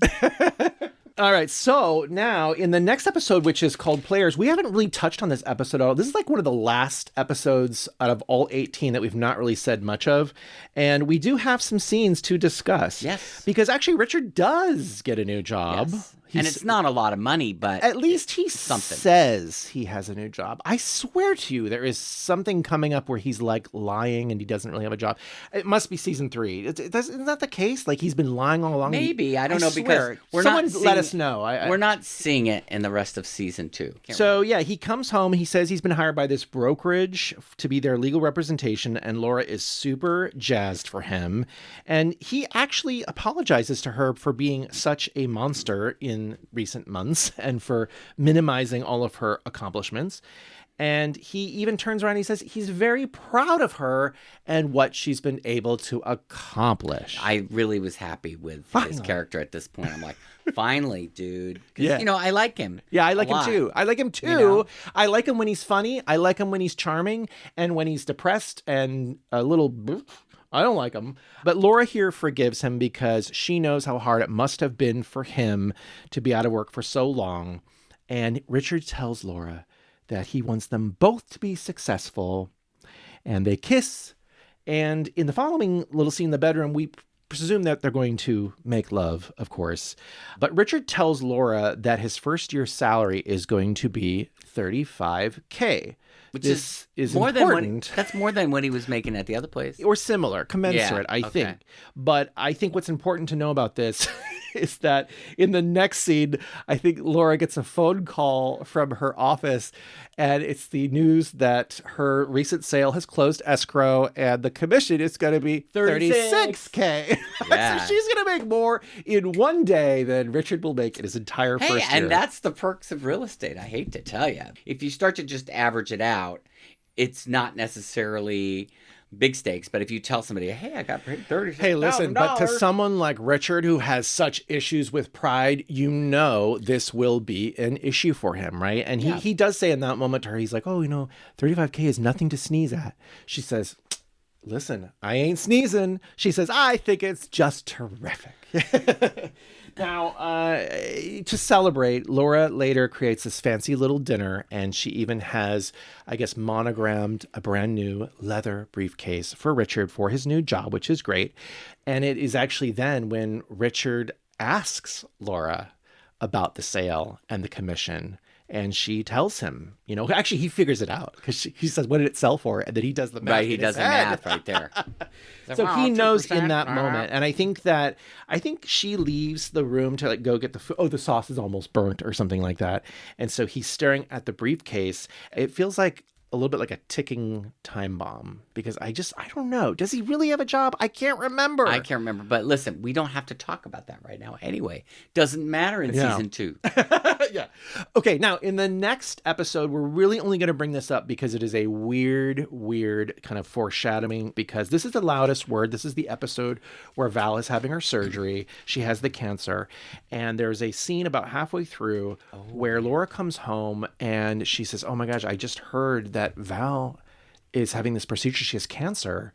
All right, so now in the next episode, which is called Players, we haven't really touched on this episode at all. This is like one of the last episodes out of all 18 that we've not really said much of. And we do have some scenes to discuss. Yes. Because actually Richard does get a new job. Yes. And it's not a lot of money, but at least he something. says he has a new job. I swear to you, there is something coming up where he's like lying and he doesn't really have a job. It must be season 3. Isn't that the case? Like he's been lying all along? Maybe. I don't know swear. because we're Someone not seeing, let us know. We're not seeing it in the rest of season 2. So yeah, he comes home. He says he's been hired by this brokerage to be their legal representation, and Laura is super jazzed for him. And he actually apologizes to her for being such a monster in recent months and for minimizing all of her accomplishments. And he even turns around and he says he's very proud of her and what she's been able to accomplish. I really was happy with his character at this point. I'm like, finally, dude. Yeah. You know, I like him. Yeah, I like him too. I like him too. You know? I like him when he's funny. I like him when he's charming. And when he's depressed and a little... I don't like him. But Laura here forgives him because she knows how hard it must have been for him to be out of work for so long. And Richard tells Laura that he wants them both to be successful. And they kiss. And in the following little scene in the bedroom, we presume that they're going to make love, of course. But Richard tells Laura that his first year's salary is going to be $35K. Which is more important. That's more than what he was making at the other place. Or similar, commensurate, I think. But I think what's important to know about this is that in the next scene, I think Laura gets a phone call from her office, and it's the news that her recent sale has closed escrow, and the commission is going to be $36K. Yeah. So she's going to make more in one day than Richard will make in his entire first year. And that's the perks of real estate, I hate to tell you. If you start to just average it out, it's not necessarily big stakes, but if you tell somebody, hey, I got paid $36,000. Hey, listen, but to someone like Richard who has such issues with pride, you know this will be an issue for him, right? And he does say in that moment to her, he's like, oh, you know, $35K is nothing to sneeze at. She says, listen, I ain't sneezing. She says, I think it's just terrific. Now, to celebrate, Laura later creates this fancy little dinner, and she even has, I guess, monogrammed a brand new leather briefcase for Richard for his new job, which is great. And it is actually then when Richard asks Laura about the sale and the commission. And she tells him, you know, actually he figures it out because he says, what did it sell for? And then he does the math. Right, he does the math right there. So he knows in that moment. And I think she leaves the room to like go get the food. Oh, the sauce is almost burnt or something like that. And so he's staring at the briefcase. It feels like a little bit like a ticking time bomb because I don't know. Does he really have a job? I can't remember. But listen, we don't have to talk about that right now anyway. Doesn't matter in season 2. Yeah. Okay, now in the next episode, we're really only going to bring this up because it is a weird kind of foreshadowing because this is the loudest word. This is the episode where Val is having her surgery. She has the cancer. And there's a scene about halfway through where Laura comes home and she says, oh my gosh, I just heard that Val is having this procedure. She has cancer.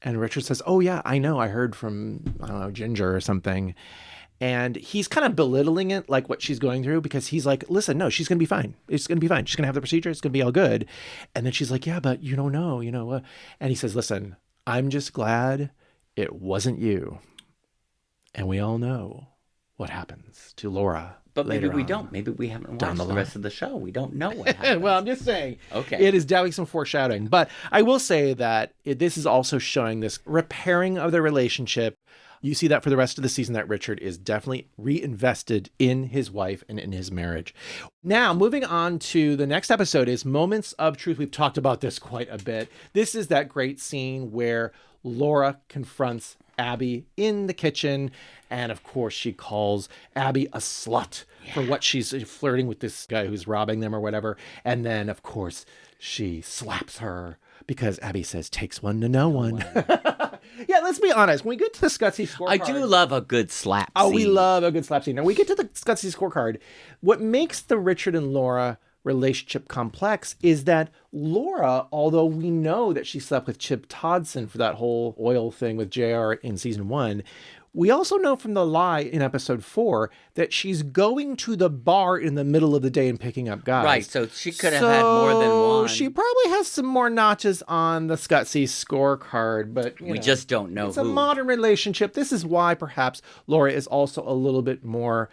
And Richard says, oh yeah, I know. I heard from, I don't know, Ginger or something. And he's kind of belittling it, like what she's going through, because he's like, listen, no, she's going to be fine. It's going to be fine. She's going to have the procedure. It's going to be all good. And then she's like, yeah, but you don't know, you know. And he says, listen, I'm just glad it wasn't you. And we all know what happens to Laura. But maybe we don't. Maybe we haven't watched the rest of the show. We don't know what happens. Well, I'm just saying. Okay. It is definitely some foreshadowing. But I will say that this is also showing this repairing of the relationship. You see that for the rest of the season that Richard is definitely reinvested in his wife and in his marriage. Now, moving on to the next episode is Moments of Truth. We've talked about this quite a bit. This is that great scene where Laura confronts Abby in the kitchen. And of course, she calls Abby a slut for what she's flirting with this guy who's robbing them or whatever. And then, of course, she slaps her because Abby says, takes one to know one. Yeah, let's be honest. When we get to the Scutzy Scorecard... I do love a good slap scene. Oh, we love a good slap scene. Now, we get to the Scutzy Scorecard. What makes the Richard and Laura relationship complex is that Laura, although we know that she slept with Chip Todson for that whole oil thing with JR in season 1, We also know from the lie in episode 4 that she's going to the bar in the middle of the day and picking up guys. Right, so she could have had more than one. She probably has some more notches on the Scutzy scorecard, but we just don't know it's a modern relationship. This is why perhaps Laura is also a little bit more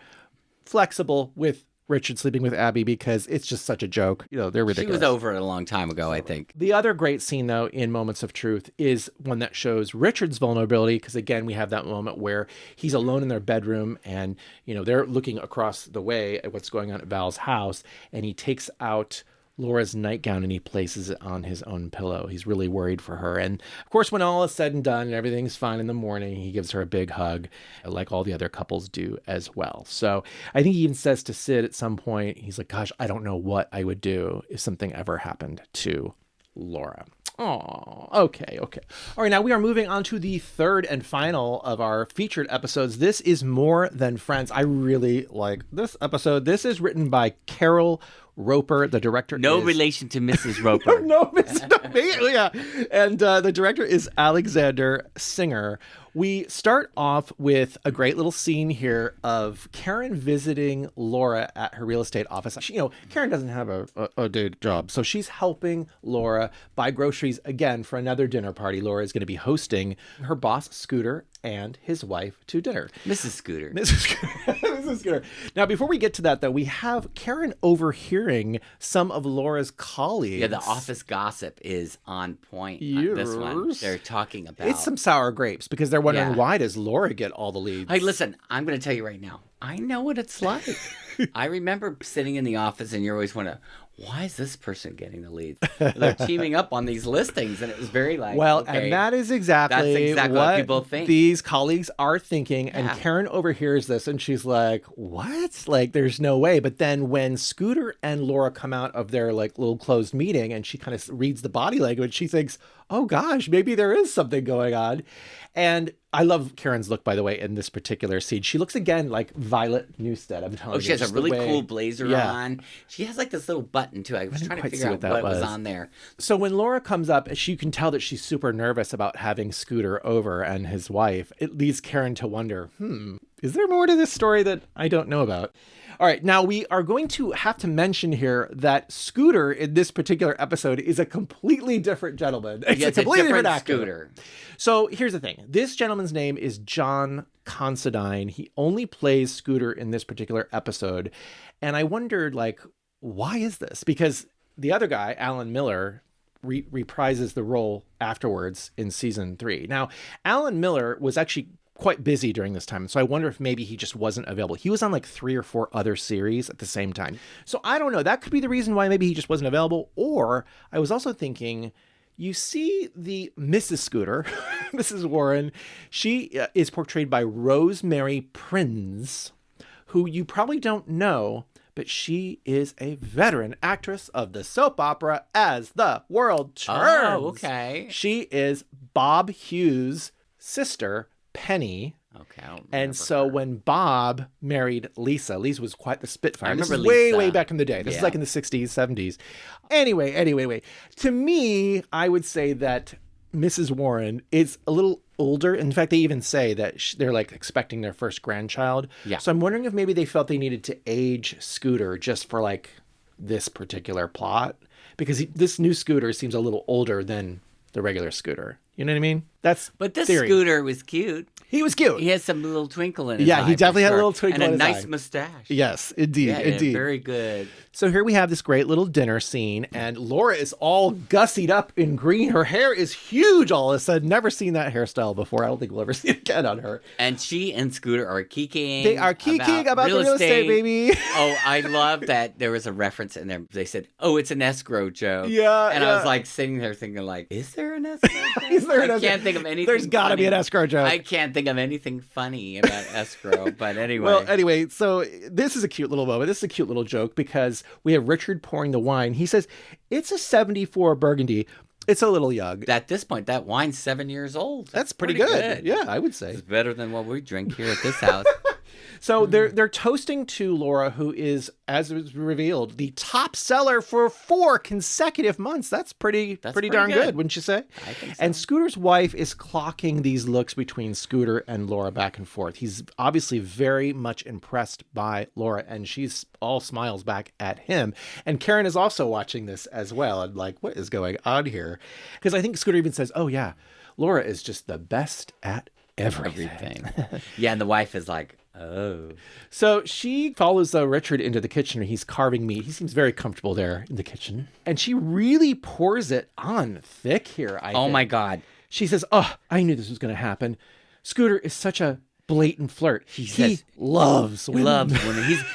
flexible with Richard sleeping with Abby, because it's just such a joke. You know, they're ridiculous. She was over it a long time ago, I think. The other great scene, though, in Moments of Truth is one that shows Richard's vulnerability, because, again, we have that moment where he's alone in their bedroom and, you know, they're looking across the way at what's going on at Val's house, and he takes out Laura's nightgown and he places it on his own pillow. He's really worried for her. And of course, when all is said and done and everything's fine in the morning, he gives her a big hug, like all the other couples do as well. So I think he even says to Sid at some point, he's like, gosh, I don't know what I would do if something ever happened to Laura. Oh, okay. All right, now we are moving on to the third and final of our featured episodes. This is More Than Friends. I really like this episode. This is written by Carol Roper. The director No relation to Mrs. Roper. No, yeah. And the director is Alexander Singer. We start off with a great little scene here of Karen visiting Laura at her real estate office. She, Karen doesn't have a day job, so she's helping Laura buy groceries again for another dinner party. Laura is going to be hosting her boss, Scooter, and his wife to dinner. Mrs. Scooter. Mrs. Scooter. Now, before we get to that, though, we have Karen overhearing some of Laura's colleagues. Yeah, the office gossip is on point on this one. They're talking about... It's some sour grapes, because they're wondering, why does Laura get all the leads? Hey, listen, I'm going to tell you right now. I know what it's like. I remember sitting in the office and you're always wondering, why is this person getting the leads? They're teaming up on these listings, and it was very like, and that is exactly what people think. These colleagues are thinking, and Karen overhears this, and she's like, what? Like, there's no way. But then when Scooter and Laura come out of their like little closed meeting, and she kind of reads the body language, she thinks, oh gosh, maybe there is something going on. And I love Karen's look, by the way, in this particular scene. She looks again like Violet Newstead. I'm telling you. She has a really cool blazer on. She has like this little button too. I was trying to figure out what was on there. So when Laura comes up, you can tell that she's super nervous about having Scooter over and his wife. It leads Karen to wonder, is there more to this story that I don't know about? All right, now we are going to have to mention here that Scooter in this particular episode is a completely different gentleman. It's a completely different actor. Scooter. So here's the thing. This gentleman's name is John Considine. He only plays Scooter in this particular episode. And I wondered, like, why is this? Because the other guy, Alan Miller, reprises the role afterwards in season 3. Now, Alan Miller was actually quite busy during this time. So I wonder if maybe he just wasn't available. He was on like 3 or 4 other series at the same time. So I don't know. That could be the reason why maybe he just wasn't available. Or I was also thinking, you see the Mrs. Scooter, Mrs. Warren, she is portrayed by Rosemary Prinz, who you probably don't know, but she is a veteran actress of the soap opera As the World Turns. Oh, okay. She is Bob Hughes' sister, Penny. Okay. And so when Bob married Lisa was quite the Spitfire. I remember this is Lisa. way back in the day. This is like in the 60s, 70s. Anyway. To me, I would say that Mrs. Warren is a little older. In fact, they even say that they're like expecting their first grandchild. Yeah. So I'm wondering if maybe they felt they needed to age Scooter just for like this particular plot. Because this new Scooter seems a little older than the regular Scooter. You know what I mean? But this theory. Scooter was cute. He was cute. He has some little twinkle in his eye. Yeah, he definitely had a little twinkle in his eye. And a nice mustache. Yes, indeed, indeed. Very good. So here we have this great little dinner scene, and Laura is all gussied up in green. Her hair is huge all of a sudden. Never seen that hairstyle before. I don't think we'll ever see it again on her. And she and Scooter are kikiing. They are kikiing about the real estate, baby. Oh, I love that there was a reference in there. They said, oh, it's an escrow joke. Yeah, And I was like sitting there thinking like, is there an escrow joke? Is there an I can't think of anything There's got to be an escrow joke. I can't think of anything funny about escrow, but anyway. Well, anyway, so this is a cute little moment. This is a cute little joke because we have Richard pouring the wine. He says, it's a 74 Burgundy. It's a little young. At this point, that wine's 7 years old. That's pretty good. Yeah, I would say. It's better than what we drink here at this house. So they're toasting to Laura, who is, as was revealed, the top seller for 4 consecutive months. That's pretty darn good, wouldn't you say? I think so. And Scooter's wife is clocking these looks between Scooter and Laura back and forth. He's obviously very much impressed by Laura, and she's all smiles back at him. And Karen is also watching this as well, and like, what is going on here? Because I think Scooter even says, oh yeah, Laura is just the best at everything. Yeah, and the wife is like, oh. So she follows Richard into the kitchen. He's carving meat. He seems very comfortable there in the kitchen. And she really pours it on thick here, I think. My God. She says, oh, I knew this was going to happen. Scooter is such a blatant flirt. He loves women.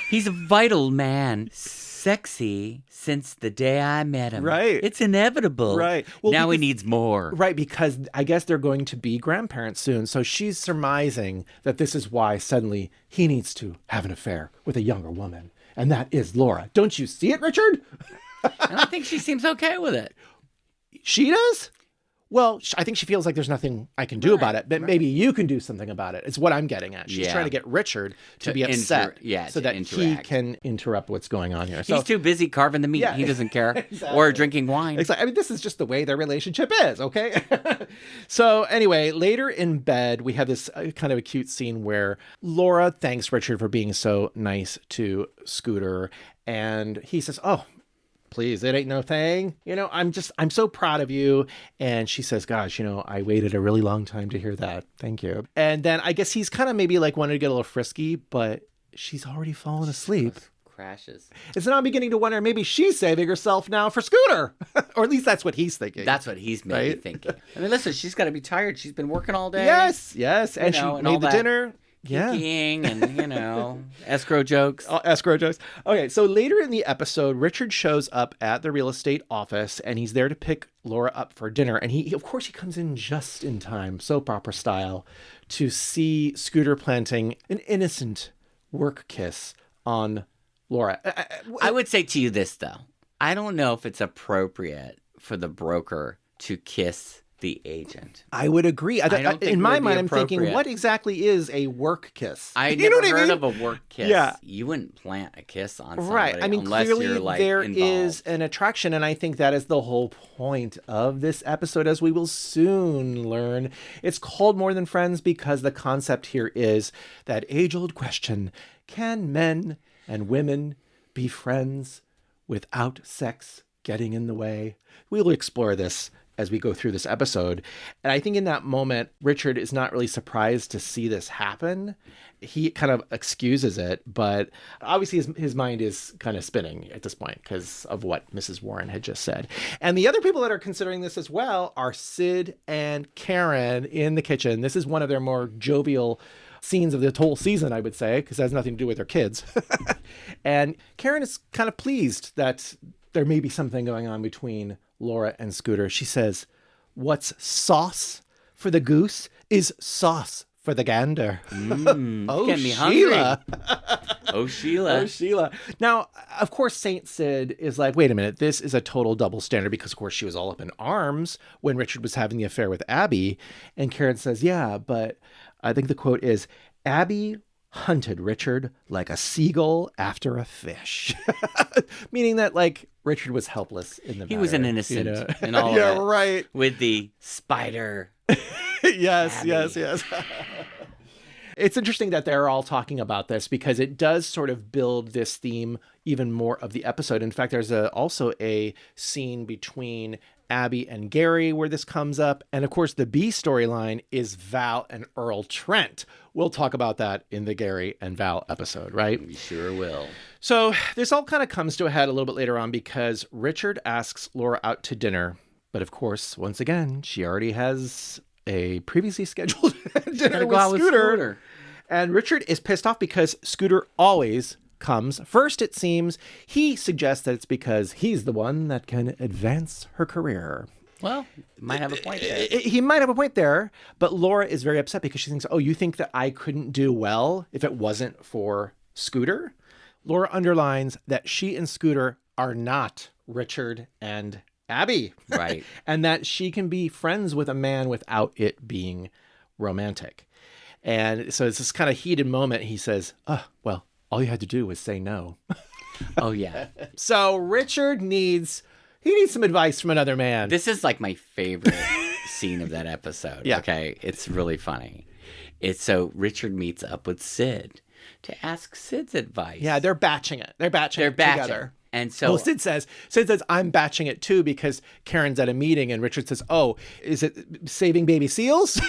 He's a vital man. Sexy since the day I met him. Right. It's inevitable. Right. Well, now he needs more. Right, because I guess they're going to be grandparents soon. So she's surmising that this is why suddenly he needs to have an affair with a younger woman. And that is Laura. Don't you see it, Richard? And I think she seems okay with it. She does? Well, I think she feels like there's nothing I can do about it, but maybe you can do something about it. It's what I'm getting at. She's trying to get Richard to be upset so that he can interrupt what's going on here. So, he's too busy carving the meat. He doesn't care. Exactly. Or drinking wine. Exactly. I mean, this is just the way their relationship is, okay? So anyway, later in bed, we have this kind of a cute scene where Laura thanks Richard for being so nice to Scooter. And he says, oh, please, it ain't no thing. I'm so proud of you. And she says, gosh, I waited a really long time to hear that. Thank you. And then I guess he's kind of maybe like wanted to get a little frisky, but she's already fallen asleep. Crashes. And so now I'm beginning to wonder, maybe she's saving herself now for Scooter. Or at least that's what he's thinking. That's what he's maybe thinking. I mean, listen, she's got to be tired. She's been working all day. Yes. And she made the dinner. Kicking and, escrow jokes. Escrow jokes. Okay, so later in the episode, Richard shows up at the real estate office, and he's there to pick Laura up for dinner. And he comes in just in time, soap opera style, to see Scooter planting an innocent work kiss on Laura. I would say to you this, though. I don't know if it's appropriate for the broker to kiss the agent. I would agree. In my mind, I'm thinking, what exactly is a work kiss? I never heard of a work kiss. Yeah. You wouldn't plant a kiss on somebody. Right. I mean, clearly there is an attraction, and I think that is the whole point of this episode, as we will soon learn. It's called More Than Friends because the concept here is that age-old question, can men and women be friends without sex getting in the way? We'll explore this as we go through this episode. And I think in that moment, Richard is not really surprised to see this happen. He kind of excuses it, but obviously his mind is kind of spinning at this point because of what Mrs. Warren had just said. And the other people that are considering this as well are Sid and Karen in the kitchen. This is one of their more jovial scenes of the whole season, I would say, because it has nothing to do with their kids. And Karen is kind of pleased that there may be something going on between Laura and Scooter. She says, what's sauce for the goose is sauce for the gander. Oh, getting me Sheila. Oh, Sheila. Oh, Sheila. Now, of course, Saint Sid is like, wait a minute, this is a total double standard because, of course, she was all up in arms when Richard was having the affair with Abby. And Karen says, yeah, but I think the quote is, Abby hunted Richard like a seagull after a fish. Meaning that, like, Richard was helpless in the matter. He was an innocent in all of it. Right. With the spider. Yes. It's interesting that they're all talking about this because it does sort of build this theme even more of the episode. In fact, there's also a scene between Abby and Gary where this comes up. And of course, the B storyline is Val and Earl Trent. We'll talk about that in the Gary and Val episode, right? We sure will. So this all kind of comes to a head a little bit later on because Richard asks Laura out to dinner. But of course, once again, she already has a previously scheduled dinner with Scooter. And Richard is pissed off because Scooter always comes first, it seems. He suggests that it's because he's the one that can advance her career. Well, might have a point there. He might have a point there, but Laura is very upset because she thinks, oh, you think that I couldn't do well if it wasn't for Scooter? Laura underlines that she and Scooter are not Richard and Abby. Right. And that she can be friends with a man without it being romantic. And so it's this kind of heated moment. He says, oh, well, all you had to do was say no. Oh, yeah. So Richard needs some advice from another man. This is like my favorite scene of that episode. Yeah. Okay. It's really funny. So Richard meets up with Sid to ask Sid's advice. Yeah, they're batching it. They're batching together. And so well, Sid says, I'm batching it too because Karen's at a meeting, and Richard says, oh, is it saving baby seals?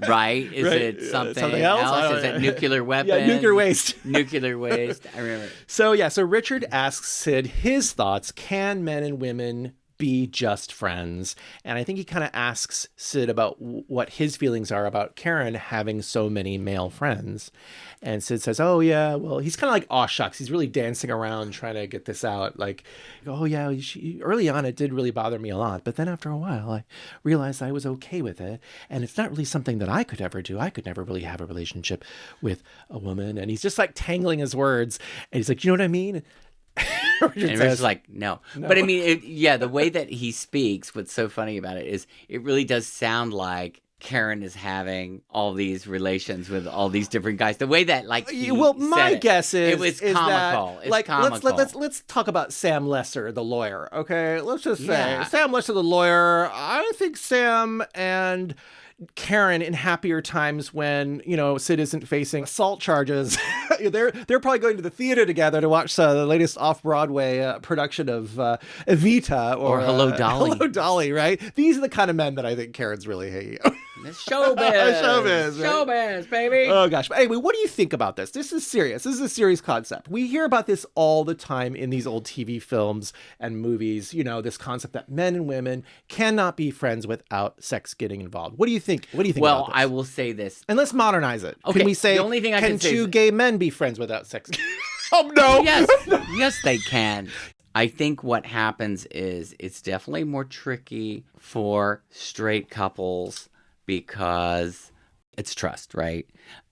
Right? Is it something else? Is it nuclear weapon? Yeah, nuclear waste. Nuclear waste. I remember. So Richard asks Sid his thoughts. Can men and women be just friends? And I think he kind of asks Sid about what his feelings are about Karen having so many male friends. And Sid says, oh, yeah, well, he's kind of like, aw, shucks. He's really dancing around trying to get this out. Like, oh, yeah, early on, it did really bother me a lot. But then after a while, I realized I was okay with it. And it's not really something that I could ever do. I could never really have a relationship with a woman. And he's just like tangling his words. And he's like, you know what I mean? And Richard's like, no. But I mean, the way that he speaks, what's so funny about it is it really does sound like Karen is having all these relations with all these different guys. The way that, like, my guess is it was comical. That, like, comical. Let's talk about Sam Lesser, the lawyer. Okay, let's just say Sam Lesser, the lawyer. I think Sam and Karen in happier times when, Sid isn't facing assault charges. they're probably going to the theater together to watch the latest off-Broadway production of Evita or Hello, Dolly. Hello, Dolly, right? These are the kind of men that I think Karen's really hating. Showbiz. Showbiz, right? Showbiz, baby. Oh, gosh. But anyway, what do you think about this? This is serious. This is a serious concept. We hear about this all the time in these old TV films and movies, this concept that men and women cannot be friends without sex getting involved. What do you think? What do you think about this? I will say this. And let's modernize it. Okay, can we say, the only thing I can say two gay men be friends without sex? Oh, no. Yes. Yes, they can. I think what happens is it's definitely more tricky for straight couples because it's trust, right?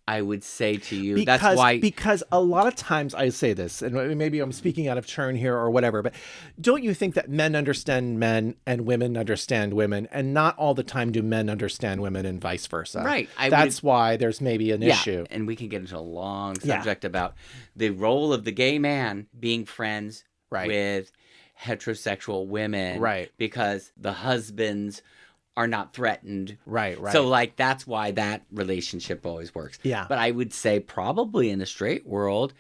I would say to you, because a lot of times I say this, and maybe I'm speaking out of turn here or whatever, but don't you think that men understand men and women understand women, and not all the time do men understand women and vice versa? Right. That's why there's maybe an issue. And we can get into a long subject about the role of the gay man being friends with heterosexual women, right? Because the husbands are not threatened. Right. So, like, that's why that relationship always works. Yeah. But I would say probably in the straight world,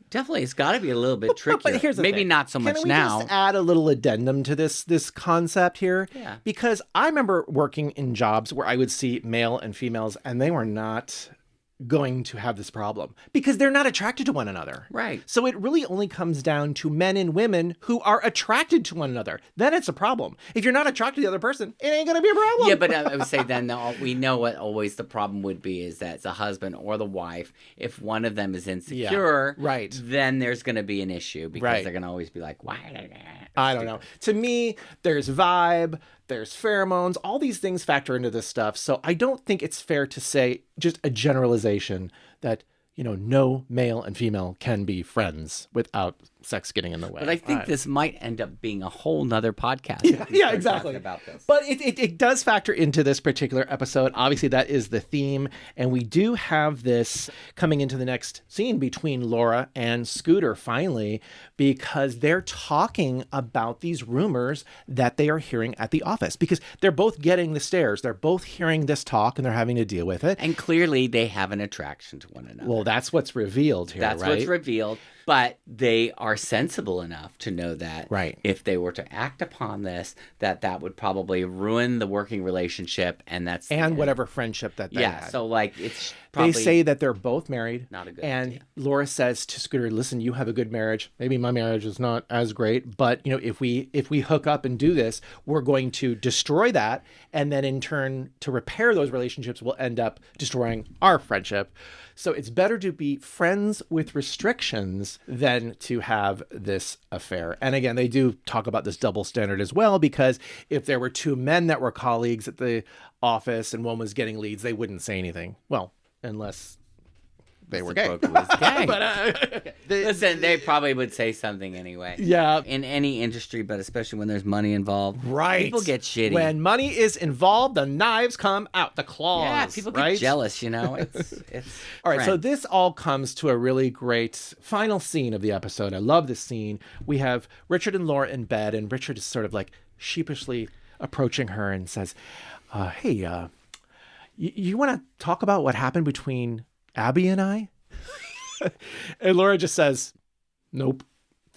definitely it's got to be a little bit trickier. But here's the Maybe thing. not so much now. Can we just add a little addendum to this concept here? Yeah. Because I remember working in jobs where I would see male and females, and they were not going to have this problem because they're not attracted to one another. Right. So it really only comes down to men and women who are attracted to one another. Then it's a problem. If you're not attracted to the other person, it ain't going to be a problem. Yeah, but I would say then we know what always the problem would be is that the husband or the wife, if one of them is insecure, then there's going to be an issue because they're going to always be like, why? I don't know. To me, there's vibe, there's pheromones, all these things factor into this stuff. So I don't think it's fair to say just a generalization that, no male and female can be friends without sex getting in the way. But I think this might end up being a whole nother podcast. Yeah, exactly. About this. But it does factor into this particular episode. Obviously, that is the theme. And we do have this coming into the next scene between Laura and Scooter, finally, because they're talking about these rumors that they are hearing at the office. Because they're both getting the stares. They're both hearing this talk, and they're having to deal with it. And clearly, they have an attraction to one another. Well, that's what's revealed here, That's what's revealed. But they are sensible enough to know that if they were to act upon this, that would probably ruin the working relationship, and whatever friendship that they had. So like it's probably, they say that they're both married. Not a good and idea. Laura says to Scooter, "Listen, you have a good marriage. Maybe my marriage is not as great, but if we hook up and do this, we're going to destroy that, and then in turn to repair those relationships, we'll end up destroying our friendship." So it's better to be friends with restrictions than to have this affair. And again, they do talk about this double standard as well, because if there were two men that were colleagues at the office and one was getting leads, they wouldn't say anything. Well, unless they were gay. Brooke was gay. But, okay. Listen, they probably would say something anyway. Yeah. In any industry, but especially when there's money involved. Right. People get shitty. When money is involved, the knives come out, the claws. Yeah, people get jealous, you know. It's all right, so this all comes to a really great final scene of the episode. I love this scene. We have Richard and Laura in bed, and Richard is sort of like sheepishly approaching her and says, hey, you want to talk about what happened between Abby and I? And Laura just says, nope.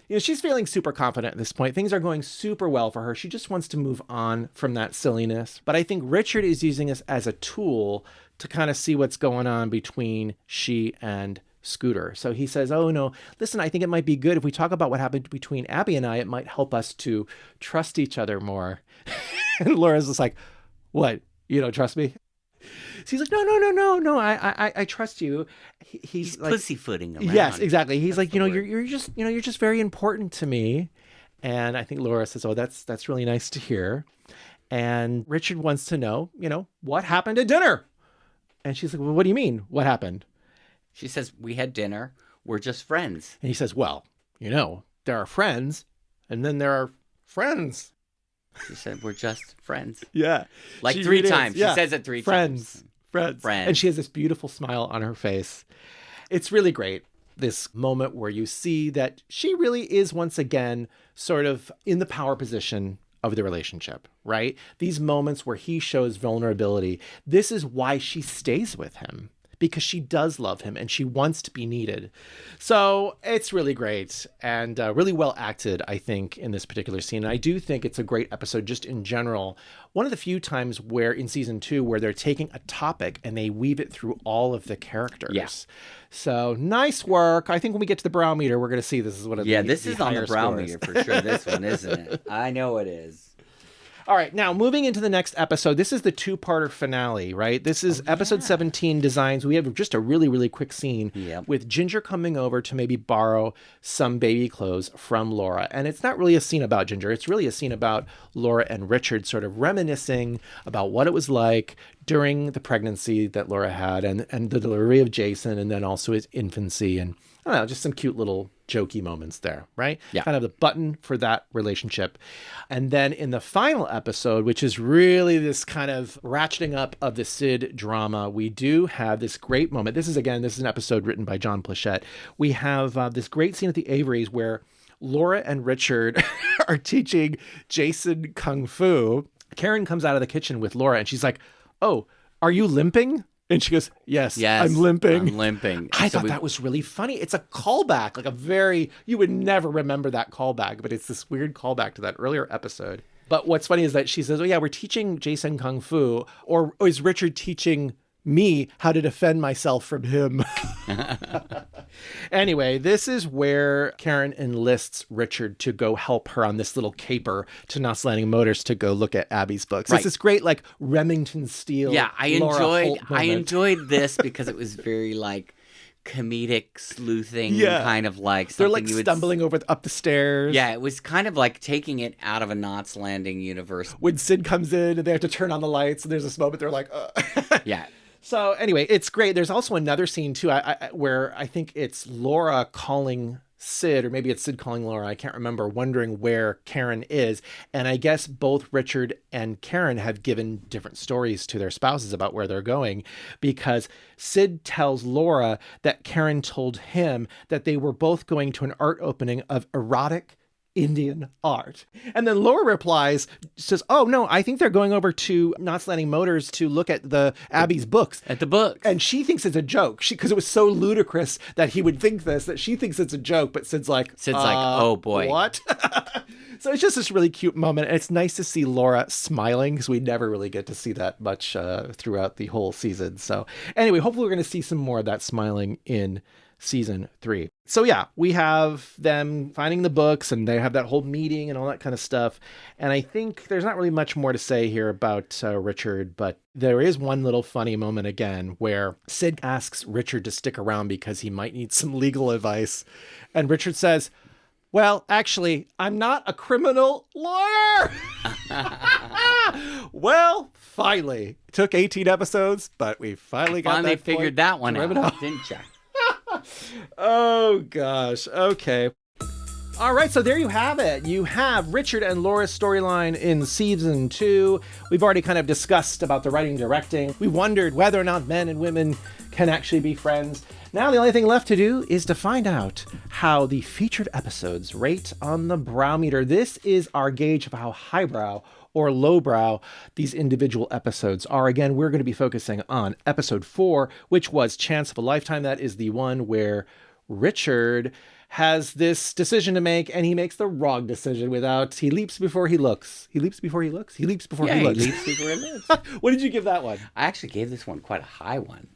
You know, she's feeling super confident at this point. Things are going super well for her. She just wants to move on from that silliness. But I think Richard is using this as a tool to kind of see what's going on between she and Scooter. So he says, oh, no, listen, I think it might be good if we talk about what happened between Abby and I. It might help us to trust each other more. And Laura's just like, what? You don't trust me? So he's like, no, I trust you. He's like, pussyfooting around. Yes, exactly. He's like, you're just very important to me. And I think Laura says, oh, that's really nice to hear. And Richard wants to know, what happened at dinner? And she's like, well, what do you mean? What happened? She says, we had dinner. We're just friends. And he says, well, there are friends and then there are friends. She said, we're just friends. Yeah. Like three times. Yeah. She says it three times. Friends. And she has this beautiful smile on her face. It's really great. This moment where you see that she really is once again sort of in the power position of the relationship, right? These moments where he shows vulnerability. This is why she stays with him. Because she does love him and she wants to be needed. So it's really great and really well acted, I think, in this particular scene. And I do think it's a great episode just in general. One of the few times where in season 2 where they're taking a topic and they weave it through all of the characters. Yeah. So nice work. I think when we get to the brow meter, we're going to see this is one of the this is on the brow meter for sure. This one, isn't it? I know it is. All right, now moving into the next episode, this is the two-parter finale, right? This is episode 17, Designs. We have just a really, really quick scene with Ginger coming over to maybe borrow some baby clothes from Laura. And it's not really a scene about Ginger. It's really a scene about Laura and Richard sort of reminiscing about what it was like during the pregnancy that Laura had and the delivery of Jason and then also his infancy and, I don't know, just some cute little jokey moments there, right? Yeah. Kind of the button for that relationship. And then in the final episode, which is really this kind of ratcheting up of the Sid drama, we do have this great moment. This is an episode written by John Plachette. We have this great scene at the Averys where Laura and Richard are teaching Jason Kung Fu. Karen comes out of the kitchen with Laura and she's like, oh, are you limping? And she goes, yes, I'm limping. I thought that was really funny. It's a callback, like you would never remember that callback, but it's this weird callback to that earlier episode. But what's funny is that she says, oh yeah, we're teaching Jason Kung Fu, or is Richard teaching me how to defend myself from him? Anyway, this is where Karen enlists Richard to go help her on this little caper to Knots Landing Motors to go look at Abby's books. It's this great like Remington Steele. Yeah, I enjoyed this because it was very like comedic sleuthing kind of like they're like stumbling up the stairs. Yeah, it was kind of like taking it out of a Knots Landing universe. When Sid comes in and they have to turn on the lights and there's this moment they're like, yeah. So anyway, it's great. There's also another scene too, where I think it's Laura calling Sid, or maybe it's Sid calling Laura, I can't remember, wondering where Karen is. And I guess both Richard and Karen have given different stories to their spouses about where they're going, because Sid tells Laura that Karen told him that they were both going to an art opening of erotic Indian art. And then Laura replies, says, oh no, I think they're going over to Knots Landing Motors to look at Abby's books. At the books. And she thinks it's a joke. Because it was so ludicrous that he would think this, that she thinks it's a joke, but Sid's like, oh boy. What? So it's just this really cute moment. And it's nice to see Laura smiling, because we never really get to see that much throughout the whole season. So anyway, hopefully we're going to see some more of that smiling in season 3. So yeah, we have them finding the books and they have that whole meeting and all that kind of stuff. And I think there's not really much more to say here about Richard, but there is one little funny moment again where Sid asks Richard to stick around because he might need some legal advice. And Richard says, well, actually, I'm not a criminal lawyer. Well, finally. It took 18 episodes, but we finally got figured that one out, didn't you? Oh, gosh. Okay. All right, so there you have it. You have Richard and Laura's storyline in season 2. We've already kind of discussed about the writing and directing. We wondered whether or not men and women can actually be friends. Now the only thing left to do is to find out how the featured episodes rate on the brow meter. This is our gauge of how highbrow or lowbrow these individual episodes are. Again, we're going to be focusing on episode 4, which was Chance of a Lifetime. That is the one where Richard has this decision to make, and he makes the wrong decision he leaps before he looks. He leaps before he looks. He leaps before he looks. He leaps before he looks. What did you give that one? I actually gave this one quite a high one.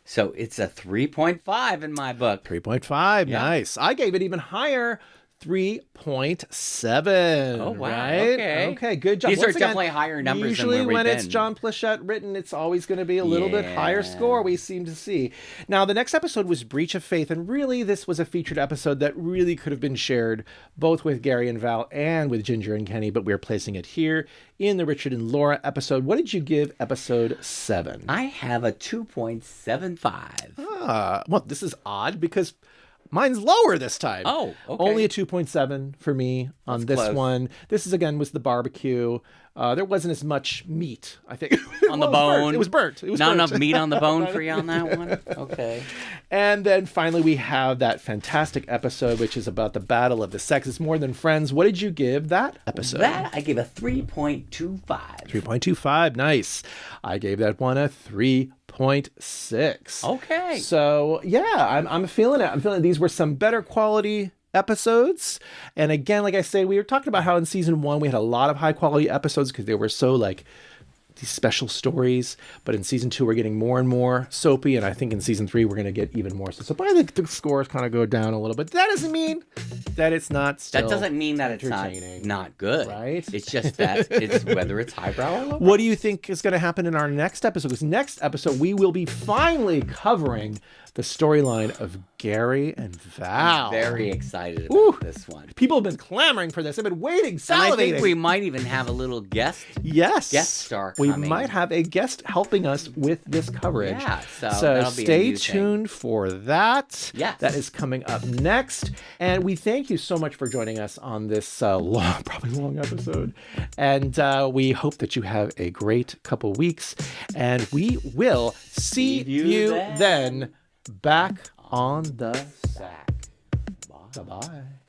So it's a 3.5 in my book. 3.5, Yeah. Nice. I gave it even higher. 3.7. Oh, wow. Right? Okay, good job. These Once are again, definitely higher numbers usually than where when we've it's been. John Plachette written, it's always going to be a little bit higher Yeah. score, we seem to see. Now, the next episode was Breach of Faith, and really this was a featured episode that really could have been shared both with Gary and Val and with Ginger and Kenny, but we're placing it here in the Richard and Laura episode. What did you give episode 7? I have a 2.75. Well, this is odd because mine's lower this time. Oh, okay. Only a 2.7 for me on That's this close. one. This is, again, was the barbecue. There wasn't as much meat, I think. On the Well, bone. It was burnt. It was Not burnt. enough meat on the bone for you on that one? Okay. And then finally, we have that fantastic episode, which is about the Battle of the Sexes. More Than Friends. What did you give that episode? That I give a 3.25. 3.25. Nice. I gave that one a 3.6. Okay. So yeah, I'm feeling it. I'm feeling these were some better quality episodes. And again, like I say, we were talking about how in season 1 we had a lot of high quality episodes because they were so like these special stories. But in season 2 we're getting more and more soapy, and I think in season 3 we're going to get even more. So probably the scores kind of go down a little bit. That doesn't mean that it's not still. That doesn't mean that it's entertaining. not good. Right? It's just that it's whether it's highbrow or lowbrow. What do you think is going to happen in our next episode? Because next episode, we will be finally covering the storyline of Gary and Val. I'm very excited about this one. People have been clamoring for this. They've been waiting, And salivating. I think we might even have a little guest guest star We coming. might have a guest helping us with this coverage. Yeah, so that'll be a stay new thing. tuned for that. Yes. That is coming up next. And we thank you so much for joining us on this probably long episode. And we hope that you have a great couple weeks. And we will see you then back on the sack. Bye-bye.